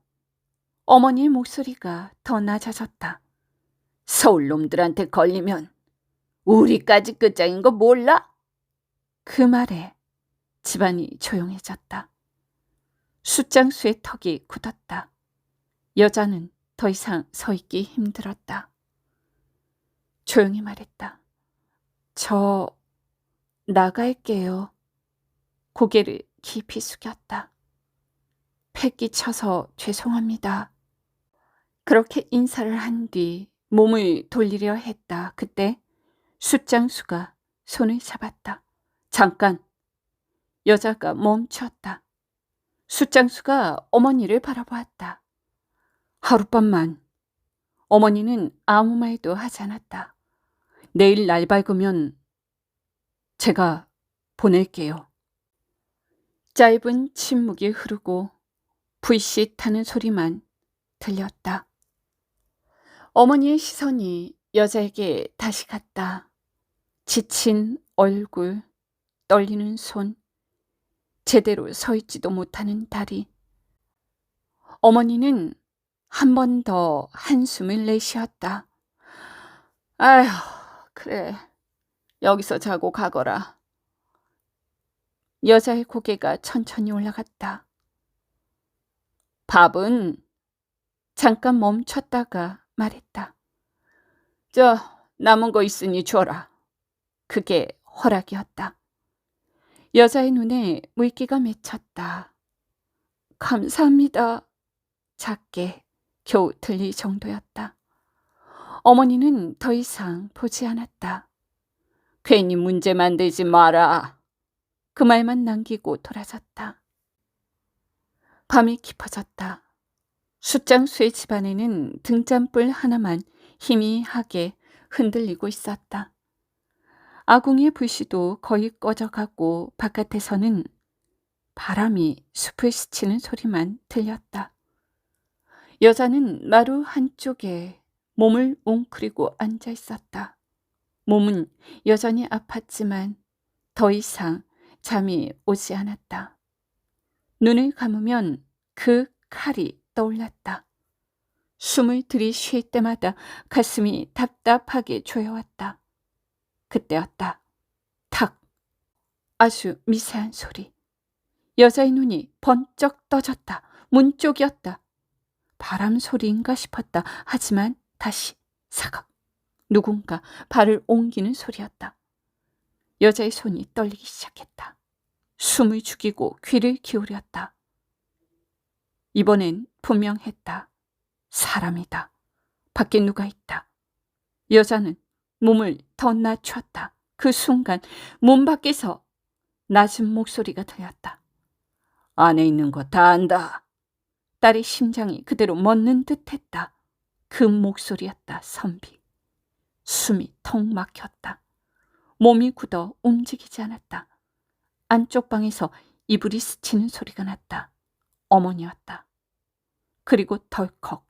어머니의 목소리가 더 낮아졌다. 서울 놈들한테 걸리면 우리까지 끝장인 거 몰라? 그 말에 집안이 조용해졌다. 숫장수의 턱이 굳었다. 여자는 더 이상 서 있기 힘들었다. 조용히 말했다. 저 나갈게요. 고개를 깊이 숙였다. 패기 쳐서 죄송합니다. 그렇게 인사를 한 뒤 몸을 돌리려 했다. 그때 숫장수가 손을 잡았다. 잠깐. 여자가 멈췄다. 숫장수가 어머니를 바라보았다. 하룻밤만. 어머니는 아무 말도 하지 않았다. 내일 날 밝으면 제가 보낼게요. 짧은 침묵이 흐르고 불씨 타는 소리만 들렸다. 어머니의 시선이 여자에게 다시 갔다. 지친 얼굴, 떨리는 손, 제대로 서 있지도 못하는 다리. 어머니는 한 번 더 한숨을 내쉬었다. 아휴, 그래. 여기서 자고 가거라. 여자의 고개가 천천히 올라갔다. 밥은? 잠깐 멈췄다가 말했다. 저 남은 거 있으니 줘라. 그게 허락이었다. 여자의 눈에 물기가 맺혔다. 감사합니다. 작게 겨우 들릴 정도였다. 어머니는 더 이상 보지 않았다. 괜히 문제 만들지 마라. 그 말만 남기고 돌아섰다. 밤이 깊어졌다. 숫장수의 집안에는 등잔불 하나만 희미하게 흔들리고 있었다. 아궁이의 불씨도 거의 꺼져가고 바깥에서는 바람이 숲을 스치는 소리만 들렸다. 여자는 마루 한쪽에 몸을 웅크리고 앉아 있었다. 몸은 여전히 아팠지만 더 이상 잠이 오지 않았다. 눈을 감으면 그 칼이 떠올랐다. 숨을 들이쉴 때마다 가슴이 답답하게 조여왔다. 그때였다. 탁! 아주 미세한 소리. 여자의 눈이 번쩍 떠졌다. 문 쪽이었다. 바람 소리인가 싶었다. 하지만 다시 사각. 누군가 발을 옮기는 소리였다. 여자의 손이 떨리기 시작했다. 숨을 죽이고 귀를 기울였다. 이번엔 분명했다. 사람이다. 밖에 누가 있다. 여자는 몸을 더 낮췄다. 그 순간 문 밖에서 낮은 목소리가 들렸다. 안에 있는 거 다 안다. 딸의 심장이 그대로 멎는 듯했다. 그 목소리였다. 선비. 숨이 턱 막혔다. 몸이 굳어 움직이지 않았다. 안쪽 방에서 이불이 스치는 소리가 났다. 어머니였다. 그리고 덜컥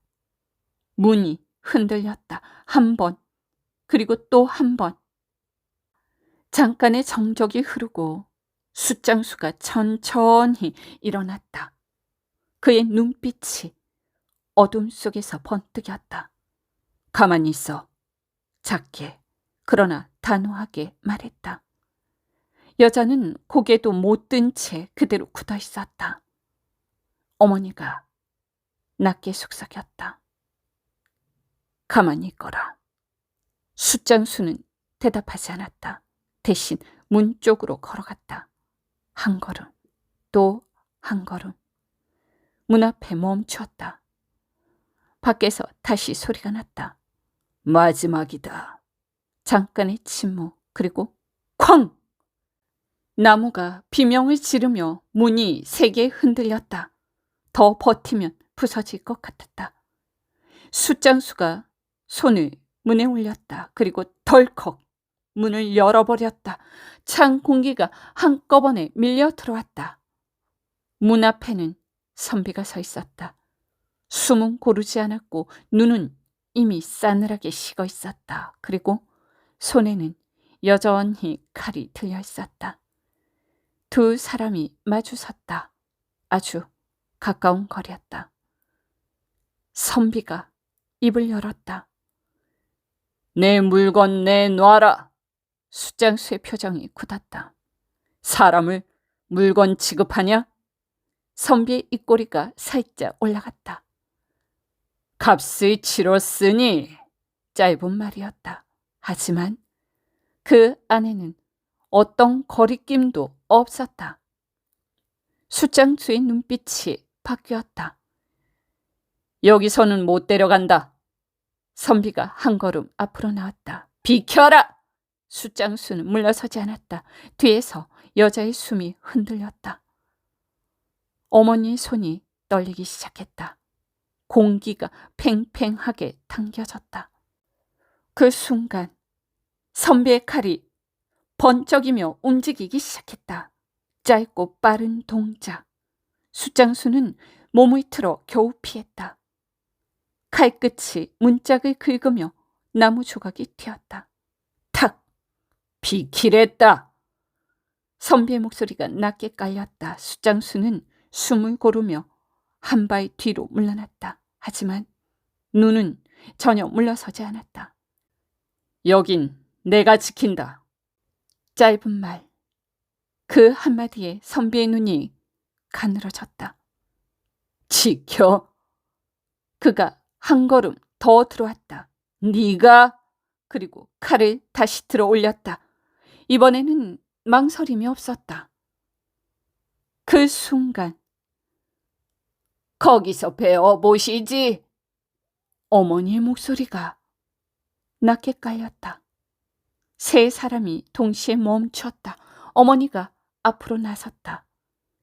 문이 흔들렸다. 한 번, 그리고 또 한 번. 잠깐의 정적이 흐르고 숫장수가 천천히 일어났다. 그의 눈빛이 어둠 속에서 번뜩였다. 가만히 있어. 작게, 그러나 단호하게 말했다. 여자는 고개도 못 든 채 그대로 굳어 있었다. 어머니가 낮게 속삭였다. 가만히 있거라. 숫장수는 대답하지 않았다. 대신 문 쪽으로 걸어갔다. 한 걸음, 또 한 걸음. 문 앞에 멈추었다. 밖에서 다시 소리가 났다. 마지막이다. 잠깐의 침묵, 그리고 쾅! 나무가 비명을 지르며 문이 세게 흔들렸다. 더 버티면 부서질 것 같았다. 숫장수가 손을 문에 올렸다. 그리고 덜컥 문을 열어버렸다. 찬 공기가 한꺼번에 밀려 들어왔다. 문 앞에는 선비가 서 있었다. 숨은 고르지 않았고 눈은 이미 싸늘하게 식어 있었다. 그리고 손에는 여전히 칼이 들려 있었다. 두 사람이 마주섰다. 아주 가까운 거리였다. 선비가 입을 열었다. 내 물건 내놔라. 숫장수의 표정이 굳었다. 사람을 물건 취급하냐? 선비의 입꼬리가 살짝 올라갔다. 값을 치렀으니. 짧은 말이었다. 하지만 그 안에는 어떤 거리낌도 없었다. 숫장수의 눈빛이 바뀌었다. 여기서는 못 데려간다. 선비가 한 걸음 앞으로 나왔다. 비켜라! 숫장수는 물러서지 않았다. 뒤에서 여자의 숨이 흔들렸다. 어머니의 손이 떨리기 시작했다. 공기가 팽팽하게 당겨졌다. 그 순간 선비의 칼이 번쩍이며 움직이기 시작했다. 짧고 빠른 동작. 숫장수는 몸을 틀어 겨우 피했다. 칼끝이 문짝을 긁으며 나무 조각이 튀었다. 탁! 비키랬다. 선비의 목소리가 낮게 깔렸다. 숫장수는 숨을 고르며 한 발 뒤로 물러났다. 하지만 눈은 전혀 물러서지 않았다. 여긴 내가 지킨다. 짧은 말. 그 한마디에 선비의 눈이 가늘어졌다. 지켜? 그가 한 걸음 더 들어왔다. 네가? 그리고 칼을 다시 들어 올렸다. 이번에는 망설임이 없었다. 그 순간 거기서 배워보시지. 어머니의 목소리가 낮게 깔렸다. 세 사람이 동시에 멈췄다. 어머니가 앞으로 나섰다.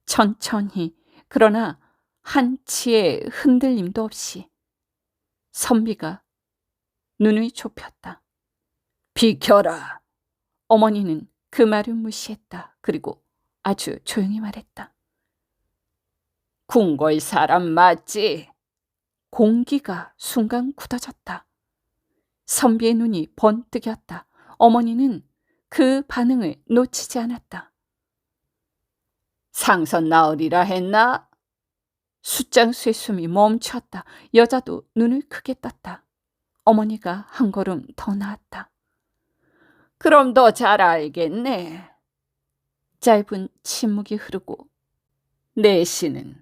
천천히, 그러나 한치의 흔들림도 없이. 선비가 눈을 좁혔다. 비켜라. 어머니는 그 말을 무시했다. 그리고 아주 조용히 말했다. 궁궐 사람 맞지? 공기가 순간 굳어졌다. 선비의 눈이 번뜩였다. 어머니는 그 반응을 놓치지 않았다. 상선 나으리라 했나? 숫장수의 숨이 멈췄다. 여자도 눈을 크게 떴다. 어머니가 한 걸음 더 나았다. 그럼 더 잘 알겠네. 짧은 침묵이 흐르고 내시는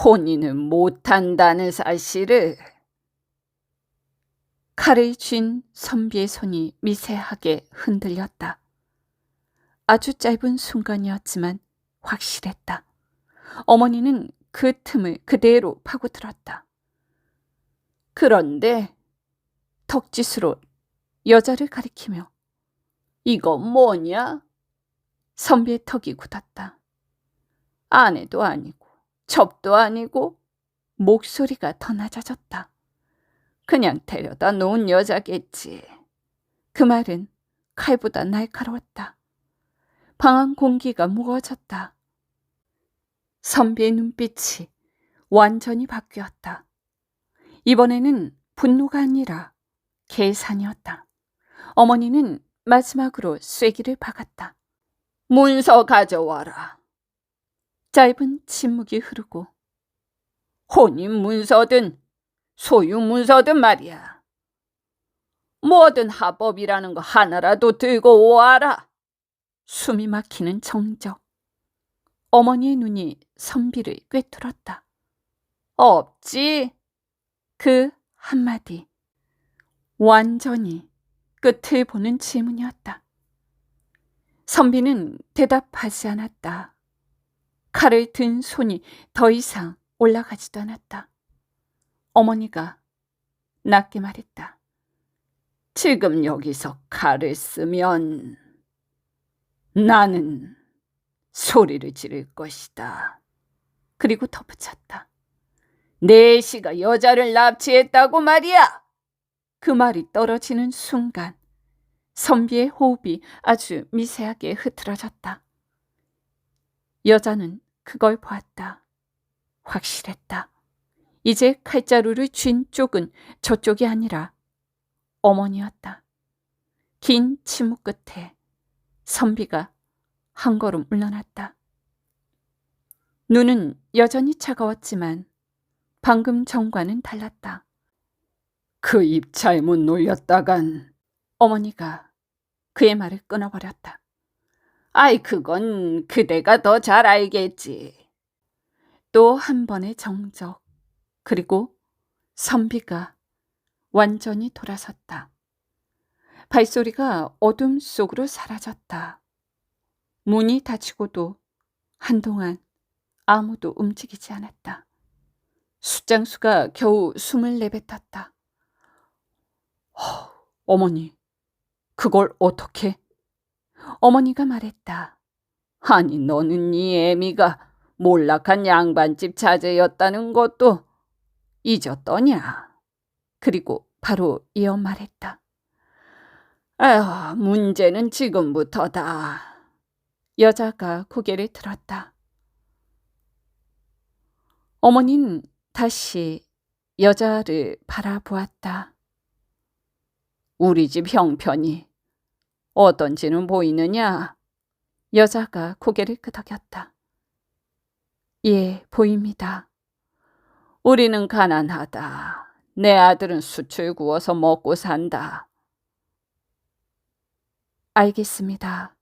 혼인을 못한다는 사실을. 칼을 쥔 선비의 손이 미세하게 흔들렸다. 아주 짧은 순간이었지만 확실했다. 어머니는 그 틈을 그대로 파고들었다. 그런데 턱짓으로 여자를 가리키며 이거 뭐냐? 선비의 턱이 굳었다. 아내도 아니고 접도 아니고. 목소리가 더 낮아졌다. 그냥 데려다 놓은 여자겠지. 그 말은 칼보다 날카로웠다. 방안 공기가 무거워졌다. 선비의 눈빛이 완전히 바뀌었다. 이번에는 분노가 아니라 계산이었다. 어머니는 마지막으로 쐐기를 박았다. 문서 가져와라. 짧은 침묵이 흐르고 혼인 문서든 소유 문서든 말이야. 뭐든 합법이라는 거 하나라도 들고 오아라. 숨이 막히는 정적. 어머니의 눈이 선비를 꿰뚫었다. 없지? 그 한마디. 완전히 끝을 보는 질문이었다. 선비는 대답하지 않았다. 칼을 든 손이 더 이상 올라가지도 않았다. 어머니가 낮게 말했다. 지금 여기서 칼을 쓰면 나는 소리를 지를 것이다. 그리고 덧붙였다. 내시가 여자를 납치했다고 말이야. 그 말이 떨어지는 순간 선비의 호흡이 아주 미세하게 흐트러졌다. 여자는 그걸 보았다. 확실했다. 이제 칼자루를 쥔 쪽은 저쪽이 아니라 어머니였다. 긴 침묵 끝에 선비가 한 걸음 물러났다. 눈은 여전히 차가웠지만 방금 전과는 달랐다. 그 입 잘못 놀렸다간. 어머니가 그의 말을 끊어버렸다. 아이, 그건 그대가 더 잘 알겠지. 또 한 번의 정적, 그리고 선비가 완전히 돌아섰다. 발소리가 어둠 속으로 사라졌다. 문이 닫히고도 한동안 아무도 움직이지 않았다. 숫장수가 겨우 숨을 내뱉었다. 어머니, 그걸 어떻게? 어머니가 말했다. 아니, 너는 이 애미가 몰락한 양반집 자제였다는 것도 잊었더냐? 그리고 바로 이어 말했다. 아휴, 문제는 지금부터다. 여자가 고개를 들었다. 어머니는 다시 여자를 바라보았다. 우리 집 형편이 어떤지는 보이느냐? 여자가 고개를 끄덕였다. 예, 보입니다. 우리는 가난하다. 내 아들은 숯을 구워서 먹고 산다. 알겠습니다.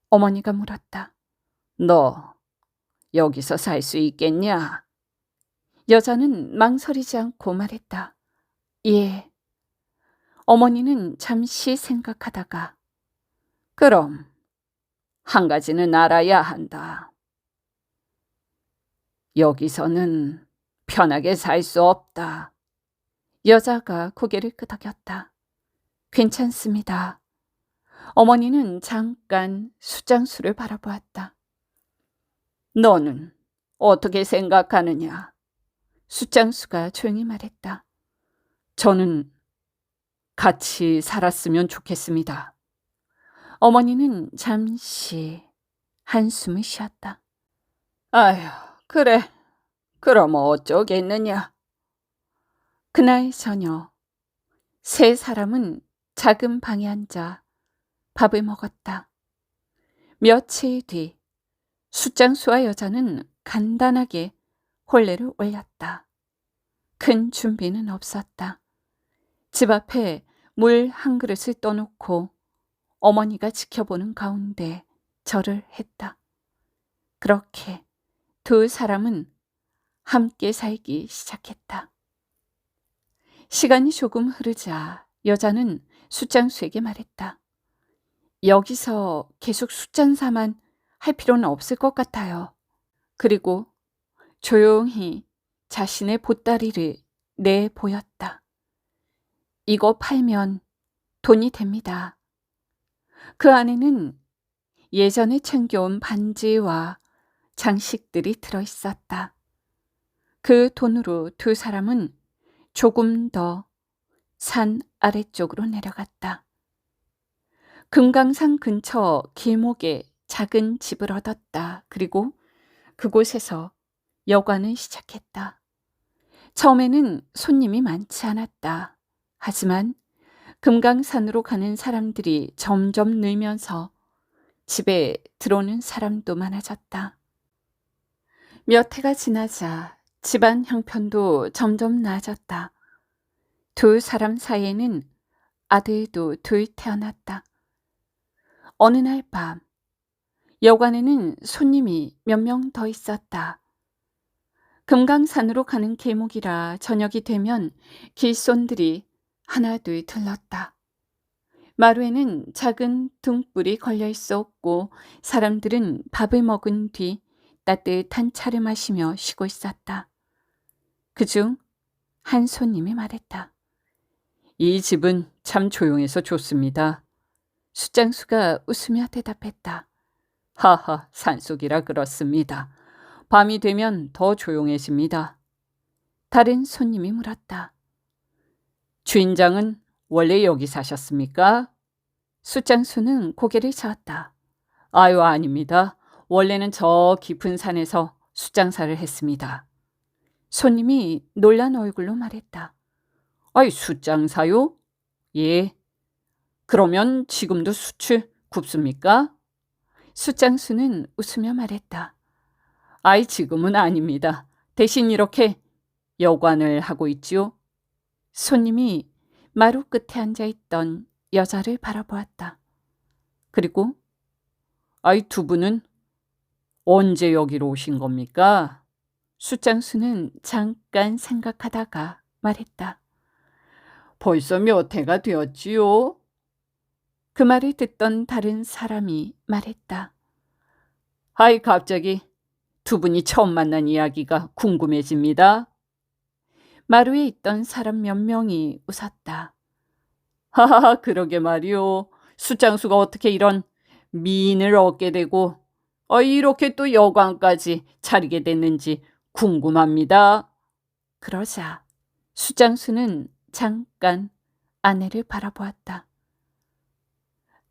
어머니가 물었다. 너 여기서 살 수 있겠냐? 여자는 망설이지 않고 말했다. 예. 어머니는 잠시 생각하다가 그럼 한 가지는 알아야 한다. 여기서는 편하게 살 수 없다. 여자가 고개를 끄덕였다. 괜찮습니다. 어머니는 잠깐 숫장수를 바라보았다. 너는 어떻게 생각하느냐? 숫장수가 조용히 말했다. 저는 같이 살았으면 좋겠습니다. 어머니는 잠시 한숨을 쉬었다. 아휴, 그래. 그럼 어쩌겠느냐? 그날 저녁 세 사람은 작은 방에 앉아 밥을 먹었다. 며칠 뒤 숫장수와 여자는 간단하게 혼례를 올렸다. 큰 준비는 없었다. 집 앞에 물 한 그릇을 떠놓고 어머니가 지켜보는 가운데 절을 했다. 그렇게 두 사람은 함께 살기 시작했다. 시간이 조금 흐르자 여자는 숫장수에게 말했다. 여기서 계속 숫장사만 할 필요는 없을 것 같아요. 그리고 조용히 자신의 보따리를 내보였다. 이거 팔면 돈이 됩니다. 그 안에는 예전에 챙겨온 반지와 장식들이 들어있었다. 그 돈으로 두 사람은 조금 더 산 아래쪽으로 내려갔다. 금강산 근처 길목에 작은 집을 얻었다. 그리고 그곳에서 여관을 시작했다. 처음에는 손님이 많지 않았다. 하지만 금강산으로 가는 사람들이 점점 늘면서 집에 들어오는 사람도 많아졌다. 몇 해가 지나자 집안 형편도 점점 나아졌다. 두 사람 사이에는 아들도 둘 태어났다. 어느 날 밤 여관에는 손님이 몇 명 더 있었다. 금강산으로 가는 길목이라 저녁이 되면 길손들이 하나둘 들렀다. 마루에는 작은 등불이 걸려 있었고 사람들은 밥을 먹은 뒤 따뜻한 차를 마시며 쉬고 있었다. 그중 한 손님이 말했다. 이 집은 참 조용해서 좋습니다. 숫장수가 웃으며 대답했다. 하하, 산속이라 그렇습니다. 밤이 되면 더 조용해집니다. 다른 손님이 물었다. 주인장은 원래 여기 사셨습니까? 숫장수는 고개를 저었다. 아유, 아닙니다. 원래는 저 깊은 산에서 숫장사를 했습니다. 손님이 놀란 얼굴로 말했다. 아이, 숫장사요? 예. 그러면 지금도 숯을 굽습니까? 숫장수는 웃으며 말했다. 아이, 지금은 아닙니다. 대신 이렇게 여관을 하고 있지요. 손님이 마루 끝에 앉아있던 여자를 바라보았다. 그리고 아이, 두 분은 언제 여기로 오신 겁니까? 숫장수는 잠깐 생각하다가 말했다. 벌써 몇 해가 되었지요. 그 말을 듣던 다른 사람이 말했다. 아이, 갑자기 두 분이 처음 만난 이야기가 궁금해집니다. 마루에 있던 사람 몇 명이 웃었다. 하하하, 그러게 말이오. 숫장수가 어떻게 이런 미인을 얻게 되고 이렇게 또 여관까지 차리게 됐는지 궁금합니다. 그러자 숫장수는 잠깐 아내를 바라보았다.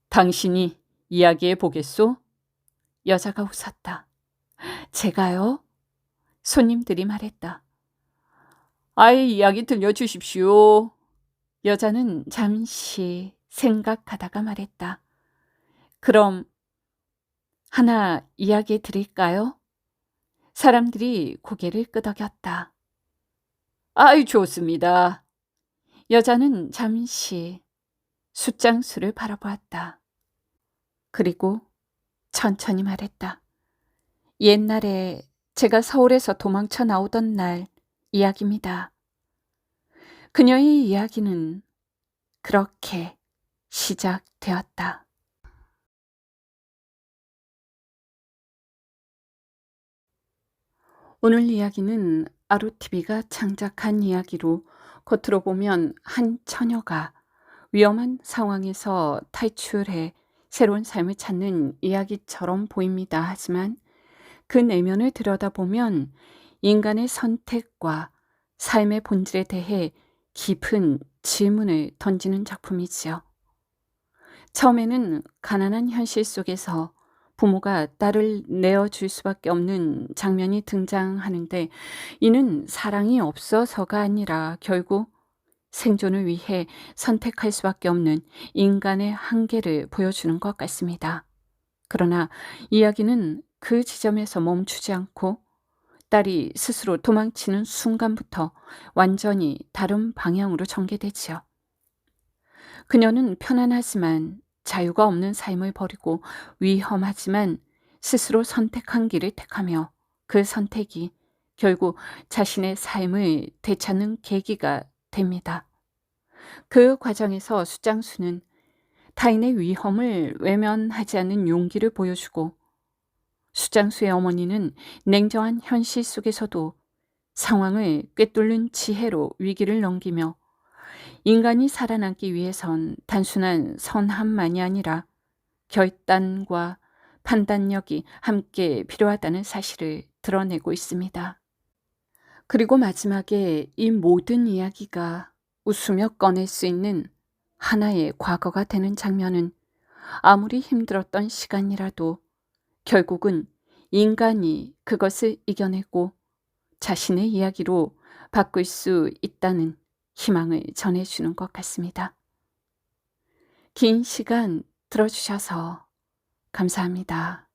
당신이 이야기해 보겠소? 여자가 웃었다. 제가요? 손님들이 말했다. 아이, 이야기 들려주십시오. 여자는 잠시 생각하다가 말했다. 그럼 하나 이야기해 드릴까요? 사람들이 고개를 끄덕였다. 아이, 좋습니다. 여자는 잠시 숫장수를 바라보았다. 그리고 천천히 말했다. 옛날에 제가 서울에서 도망쳐 나오던 날 이야기입니다. 그녀의 이야기는 그렇게 시작되었다. 오늘 이야기는 아루TV가 창작한 이야기로 겉으로 보면 한 처녀가 위험한 상황에서 탈출해 새로운 삶을 찾는 이야기처럼 보입니다. 하지만 그 내면을 들여다보면 인간의 선택과 삶의 본질에 대해 깊은 질문을 던지는 작품이지요. 처음에는 가난한 현실 속에서 부모가 딸을 내어줄 수밖에 없는 장면이 등장하는데 이는 사랑이 없어서가 아니라 결국 생존을 위해 선택할 수밖에 없는 인간의 한계를 보여주는 것 같습니다. 그러나 이야기는 그 지점에서 멈추지 않고 딸이 스스로 도망치는 순간부터 완전히 다른 방향으로 전개되지요. 그녀는 편안하지만 자유가 없는 삶을 버리고 위험하지만 스스로 선택한 길을 택하며 그 선택이 결국 자신의 삶을 되찾는 계기가 됩니다. 그 과정에서 숫장수는 타인의 위험을 외면하지 않는 용기를 보여주고 숫장수의 어머니는 냉정한 현실 속에서도 상황을 꿰뚫는 지혜로 위기를 넘기며 인간이 살아남기 위해선 단순한 선함만이 아니라 결단과 판단력이 함께 필요하다는 사실을 드러내고 있습니다. 그리고 마지막에 이 모든 이야기가 웃으며 꺼낼 수 있는 하나의 과거가 되는 장면은 아무리 힘들었던 시간이라도 결국은 인간이 그것을 이겨내고 자신의 이야기로 바꿀 수 있다는 희망을 전해주는 것 같습니다. 긴 시간 들어주셔서 감사합니다.